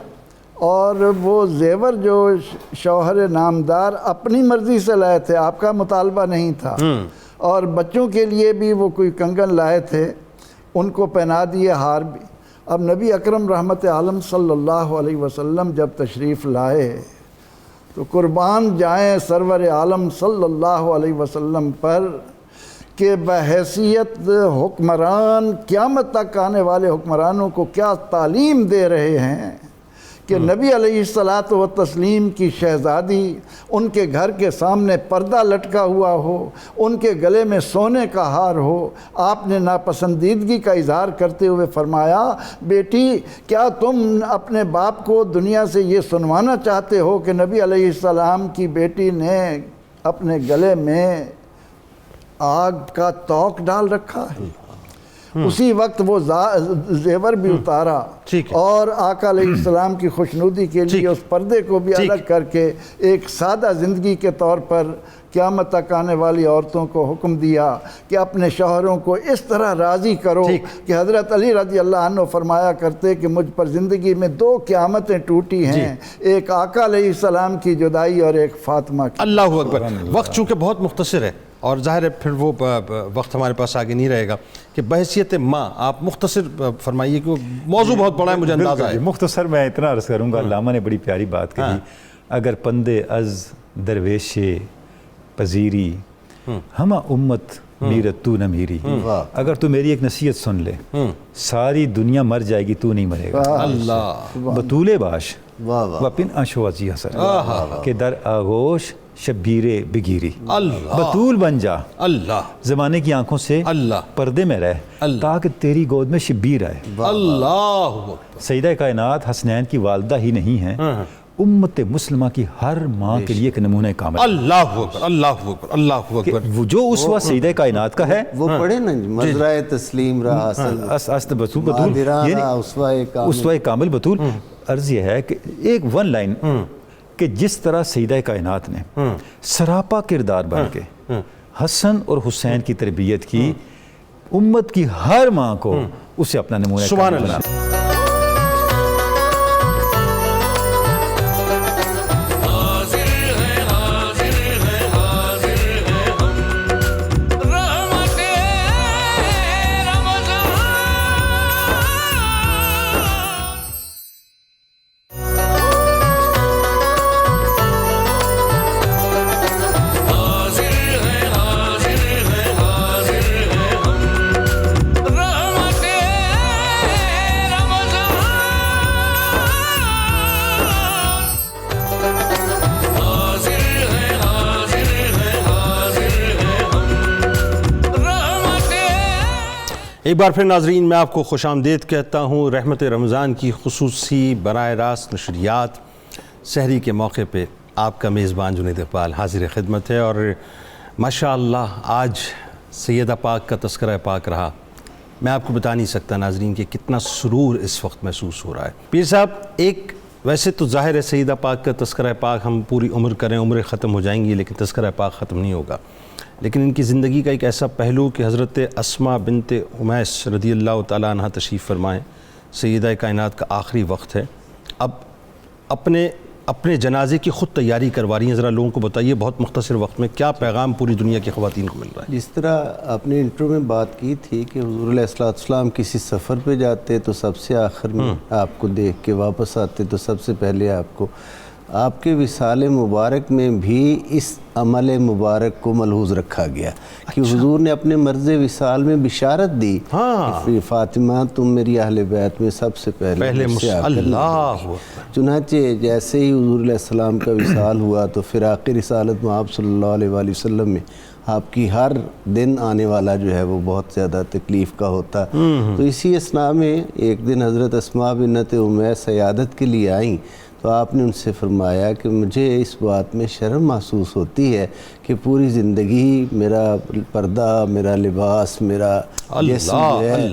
اور وہ زیور جو شوہر نامدار اپنی مرضی سے لائے تھے، آپ کا مطالبہ نہیں تھا، اور بچوں کے لیے بھی وہ کوئی کنگن لائے تھے ان کو پہنا دیے، ہار بھی. اب نبی اکرم رحمت عالم صلی اللہ علیہ وسلم جب تشریف لائے تو قربان جائیں سرور عالم صلی اللہ علیہ وسلم پر کہ بحیثیت حکمران قیامت تک آنے والے حکمرانوں کو کیا تعلیم دے رہے ہیں کہ نبی علیہ السلام کی شہزادی ان کے گھر کے سامنے پردہ لٹکا ہوا ہو، ان کے گلے میں سونے کا ہار ہو. آپ نے ناپسندیدگی کا اظہار کرتے ہوئے فرمایا بیٹی کیا تم اپنے باپ کو دنیا سے یہ سنوانا چاہتے ہو کہ نبی علیہ السلام کی بیٹی نے اپنے گلے میں آگ کا توق ڈال رکھا ہے؟ اسی وقت وہ زیور بھی اتارا اور آقا علیہ السلام کی خوشنودی کے لیے اس پردے کو بھی الگ کر کے ایک سادہ زندگی کے طور پر قیامت تک آنے والی عورتوں کو حکم دیا کہ اپنے شوہروں کو اس طرح راضی کرو کہ حضرت علی رضی اللہ عنہ فرمایا کرتے کہ مجھ پر زندگی میں 2 قیامتیں ٹوٹی ہیں، ایک آقا علیہ السلام کی جدائی اور ایک فاطمہ کی۔ اللہ اکبر۔ وقت چونکہ بہت مختصر ہے اور ظاہر ہے پھر وہ وقت ہمارے پاس آگے نہیں رہے گا کہ بحیثیت ماں آپ مختصر فرمائیے کہ وہ موضوع بہت بڑا ہے، مجھے اندازہ ہے۔ مختصر میں اتنا عرض کروں گا، علامہ نے بڑی پیاری بات کہی، اگر پندے از درویش پذیری ہمہ امت میرت تو نہ میری، اگر تو میری ایک نصیحت سن لے ساری دنیا مر جائے گی تو نہیں مرے گا۔ اللہ بطول باش وپن اشوازی حسن کہ در آغوش شبیر بگیری، بطول بن جا اللہ زمانے کی آنکھوں سے پردے میں رہ تاکہ تیری گود میں شبیر آئے۔ اللہ سیدہ کائنات حسنین کی والدہ ہی نہیں ہیں، امت مسلمہ کی ہر ماں کے لیے ایک نمونہ کامل۔ اللہ اکبر، اللہ اکبر، اللہ اکبر۔ وہ جو اسوہ سیدہ کائنات کا ہے وہ پڑھے نا مزرعہ تسلیم رہا بطول اسوہ کامل بطول۔ عرض یہ ہے کہ ایک ون لائن کہ جس طرح سیدہ کائنات نے سراپا کردار بن کے حسن اور حسین کی تربیت کی، امت کی ہر ماں کو اسے اپنا نمونہ کامل بنا۔ ایک بار پھر ناظرین میں آپ کو خوش آمدید کہتا ہوں۔ رحمت رمضان کی خصوصی براہ راست نشریات سحری کے موقع پہ آپ کا میزبان جنید اقبال حاضر خدمت ہے، اور ماشاءاللہ آج سیدہ پاک کا تذکرہ پاک رہا۔ میں آپ کو بتا نہیں سکتا ناظرین کہ کتنا سرور اس وقت محسوس ہو رہا ہے۔ پیر صاحب، ایک ویسے تو ظاہر ہے سیدہ پاک کا تذکرہ پاک ہم پوری عمر کریں، عمریں ختم ہو جائیں گی، لیکن تذکرہ پاک ختم نہیں ہوگا۔ لیکن ان کی زندگی کا ایک ایسا پہلو کہ حضرت اسماء بنت امیس رضی اللہ تعالیٰ عنہ تشریف فرمائیں، سیدہ کائنات کا آخری وقت ہے، اب اپنے جنازے کی خود تیاری کروا رہی ہیں۔ ذرا لوگوں کو بتائیے بہت مختصر وقت میں کیا پیغام پوری دنیا کی خواتین کو مل رہا ہے؟ جس طرح آپ نے انٹرو میں بات کی تھی کہ حضور علیہ السلام کسی سفر پہ جاتے تو سب سے آخر میں آپ کو دیکھ کے واپس آتے تو سب سے پہلے آپ کے وصال مبارک میں بھی اس عمل مبارک کو ملحوظ رکھا گیا کہ حضور نے اپنے مرض وصال میں بشارت دی کہ فاطمہ تم میری اہل بیت میں سب سے پہلے مجھ سے آ کر۔ چنانچہ جیسے ہی حضور علیہ السلام کا وصال ہوا تو فراق رسالت میں آپ صلی اللہ علیہ وآلہ وسلم میں آپ کی ہر دن آنے والا جو ہے وہ بہت زیادہ تکلیف کا ہوتا۔ تو اسی اثناء میں ایک دن حضرت اسماء بنت امیس عیادت کے لیے آئیں تو آپ نے ان سے فرمایا کہ مجھے اس بات میں شرم محسوس ہوتی ہے کہ پوری زندگی میرا پردہ، میرا لباس، میرا جسم جو ہے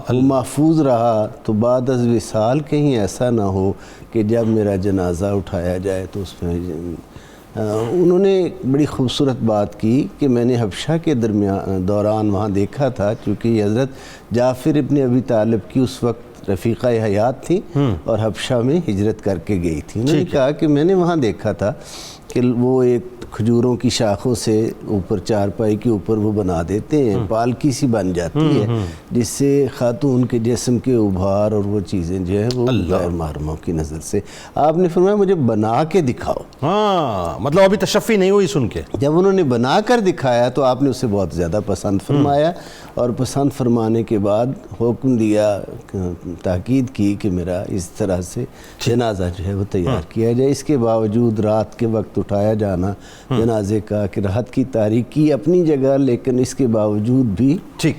وہ محفوظ رہا، تو بعد از وصال کہیں ایسا نہ ہو کہ جب میرا جنازہ اٹھایا جائے تو اس میں انہوں نے بڑی خوبصورت بات کی کہ میں نے حبشہ کے دوران وہاں دیکھا تھا، چونکہ یہ حضرت جعفر ابن ابی طالب کی اس وقت رفیقہ حیات تھی اور حبشہ میں ہجرت کر کے گئی تھی۔ انہوں نے کہا کہ میں نے وہاں دیکھا تھا کہ وہ ایک کھجوروں کی شاخوں سے اوپر چارپائی کے اوپر وہ بنا دیتے ہیں، پالکی سی بن جاتی ہے جس سے خاتون کے جسم کے ابھار اور وہ چیزیں جو ہیں وہ غیر محرموں کی نظر سے۔ آپ نے فرمایا مجھے بنا کے دکھاؤ۔ مطلب ابھی تشفی نہیں ہوئی سن کے؟ جب انہوں نے بنا کر دکھایا تو آپ نے اسے بہت زیادہ پسند فرمایا، اور پسند فرمانے کے بعد حکم دیا، تاکید کی کہ میرا اس طرح سے جنازہ جو ہے وہ تیار کیا جائے۔ اس کے باوجود رات کے وقت اٹھایا جانا جنازے کا کہ راحت کی تاریکی اپنی جگہ، لیکن اس کے باوجود بھی ٹھیک۔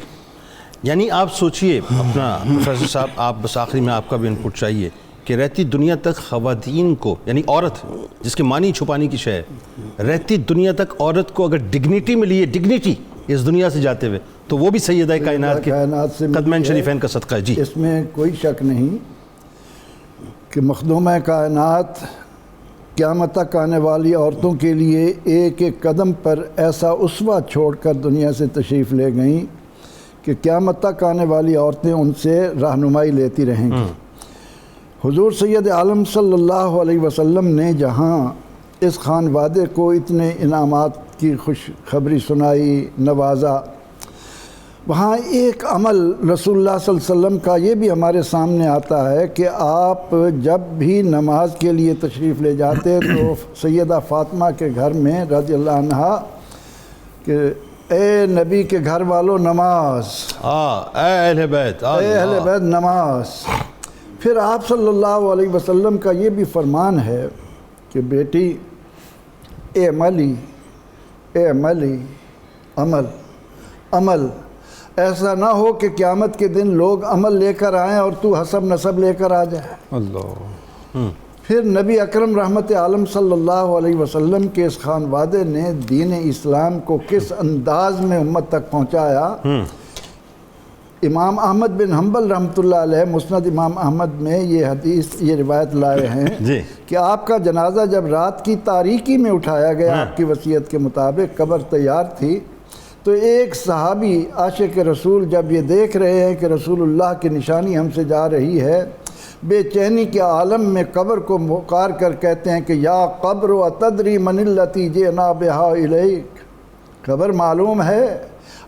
یعنی آپ سوچئے اپنا پروفیسر صاحب، آپ بس آخری میں آپ کا بھی انپٹ چاہیے کہ رہتی دنیا تک خواتین کو، یعنی عورت جس کے معنی چھپانے کی شے ہے، رہتی دنیا تک عورت کو اگر ڈگنیٹی ملی ہے، ڈگنیٹی اس دنیا سے جاتے ہوئے، تو وہ بھی سیدہ کائنات کے سے قدمین شریفین کا صدقہ ہے. جی اس میں کوئی شک نہیں کہ مخدومہ کائنات قیامت تک آنے والی عورتوں کے لیے ایک ایک قدم پر ایسا اسوہ چھوڑ کر دنیا سے تشریف لے گئیں کہ قیامت تک آنے والی عورتیں ان سے رہنمائی لیتی رہیں گی. حضور سید عالم صلی اللہ علیہ وسلم نے جہاں اس خانوادے کو اتنے انعامات کی خوشخبری سنائی، نوازا، وہاں ایک عمل رسول اللہ صلی اللہ علیہ وسلم کا یہ بھی ہمارے سامنے آتا ہے کہ آپ جب بھی نماز کے لیے تشریف لے جاتے تو سیدہ فاطمہ کے گھر میں رضی اللہ عنہا کہ اے نبی کے گھر والوں نماز، اے اہل بیت، اے اہل بیت نماز. پھر آپ صلی اللہ علیہ وسلم کا یہ بھی فرمان ہے کہ بیٹی اعملی اعملی عمل عمل، ایسا نہ ہو کہ قیامت کے دن لوگ عمل لے کر آئیں اور تو حسب نسب لے کر آ جائے. اللہ. پھر نبی اکرم رحمت عالم صلی اللہ علیہ وسلم کے اس خانوادے نے دین اسلام کو کس انداز میں امت تک پہنچایا. امام احمد بن حنبل رحمۃ اللہ علیہ مسند امام احمد میں یہ روایت لائے ہیں کہ آپ کا جنازہ جب رات کی تاریکی میں اٹھایا گیا آپ کی وصیت کے مطابق، قبر تیار تھی، تو ایک صحابی عاشق رسول جب یہ دیکھ رہے ہیں کہ رسول اللہ کی نشانی ہم سے جا رہی ہے، بے چینی کے عالم میں قبر کو پکار کر کہتے ہیں کہ یا قبر اتدری من التی جئنا بہا الیک، قبر معلوم ہے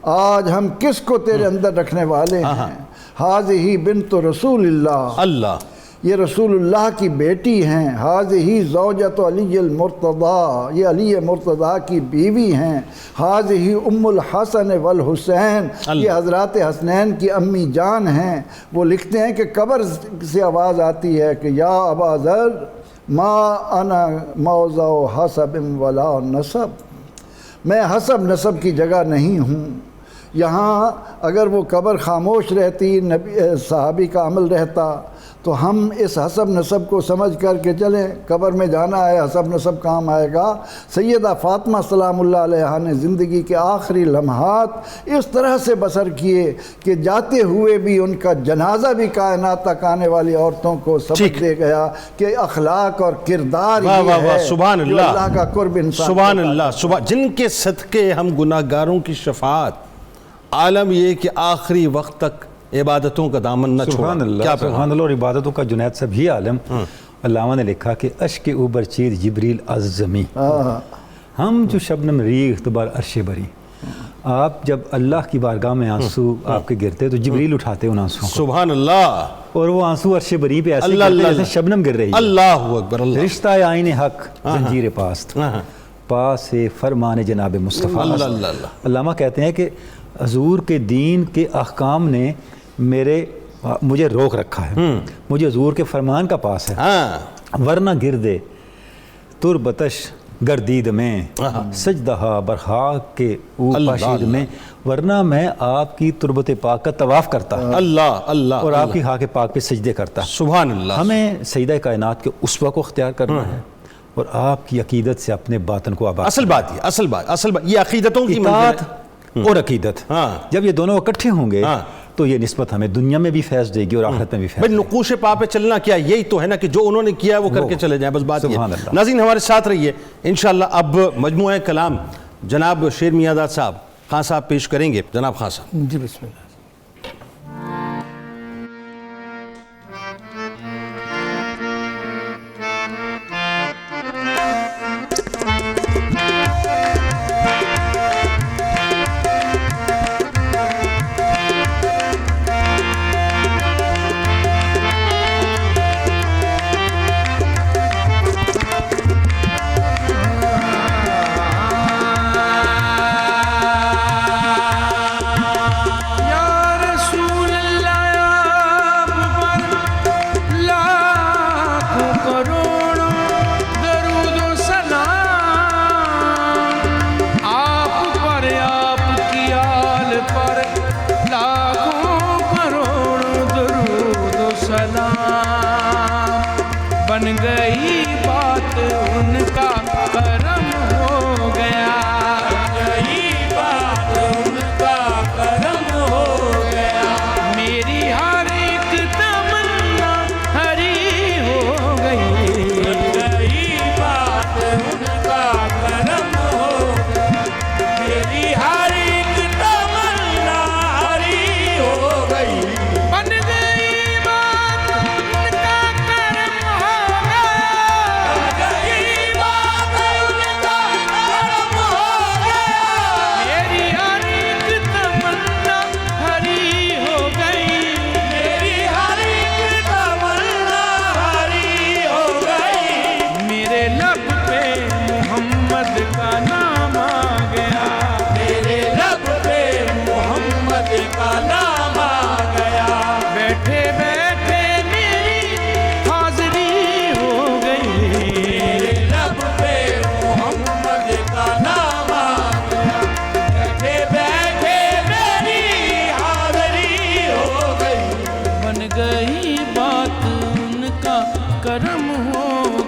آج ہم کس کو تیرے اندر رکھنے والے ہیں. ہاذہ بنت رسول اللہ، یہ رسول اللہ کی بیٹی ہیں. ہاذہ زوجۃ علی المرتضی، یہ علی مرتضیٰ کی بیوی ہیں. ہاذہ ام الحسن والحسین، یہ حضرات حسنین کی امی جان ہیں. وہ لکھتے ہیں کہ قبر سے آواز آتی ہے کہ یا ابا ذر ما انا موضع حسب ولا نسب، میں حسب نسب کی جگہ نہیں ہوں. یہاں اگر وہ قبر خاموش رہتی، صحابی کا عمل رہتا، تو ہم اس حسب نسب کو سمجھ کر کے چلیں قبر میں جانا ہے، حسب نسب کام آئے گا. سیدہ فاطمہ سلام اللہ علیہا نے زندگی کے آخری لمحات اس طرح سے بسر کیے کہ جاتے ہوئے بھی ان کا جنازہ بھی کائنات تک آنے والی عورتوں کو سبق دے گیا کہ اخلاق اور کردار یہ ہے سبحان جو اللہ کا قرب انسان. سبحان اللہ، جن کے صدقے ہم گناہ گاروں کی شفاعت. عالم یہ کہ آخری وقت تک عبادتوں کا دامن نہ چھوڑا. سبحان اللہ، سبحان اللہ. اور عبادتوں کا جنید صاحب ہی عالم. علامہ نے لکھا کہ اشک اوبر چیر جبریل عظمی، ہم جو شبنم ریخ دوبار عرش بری. آپ جب اللہ کی بارگاہ میں آنسو آپ کے گرتے تو جبریل اٹھاتے ان آنسوں کو. سبحان اللہ. اور وہ آنسو عرش بری پہ ایسے گرتے جیسے شبنم گر رہی ہے. اللہ اکبر. رشتہ آئین حق زنجیر پاست، پاس فرمان جناب مصطفیٰ. علامہ کہتے ہیں کہ حضور کے دین کے احکام نے مجھے روک رکھا ہے، مجھے حضور کے فرمان کا پاس ہے. ورنہ گردے تربتش گردید میں سجدہ برخاک کے پاشید میں، ورنہ میں آپ کی تربت پاک کا طواف کرتا اور آپ کی خاک پاک پہ سجدے کرتا. سبحان اللہ. ہمیں سیدہ کائنات کے اسوہ کو اختیار کرنا ہے اور آپ کی عقیدت سے اپنے باطن کو آباد. اصل بات یہ عقیدتوں کی اطاعت اور عقیدت، جب یہ دونوں اکٹھے ہوں گے تو یہ نسبت ہمیں دنیا میں بھی فیض دے گی اور آخرت میں بھی فیض. نقوش پا پہ چلنا کیا یہی تو ہے نا کہ جو انہوں نے کیا وہ کر کے چلے جائیں، بس بات یہ. ناظرین ہمارے ساتھ رہیے. انشاءاللہ اب مجموعہ کلام جناب شیر میاں داد صاحب خان صاحب پیش کریں گے. جناب خان صاحب. جی بسم اللہ. بن گئی بات ان کا کرم ہو گیا، بن گئی بات ان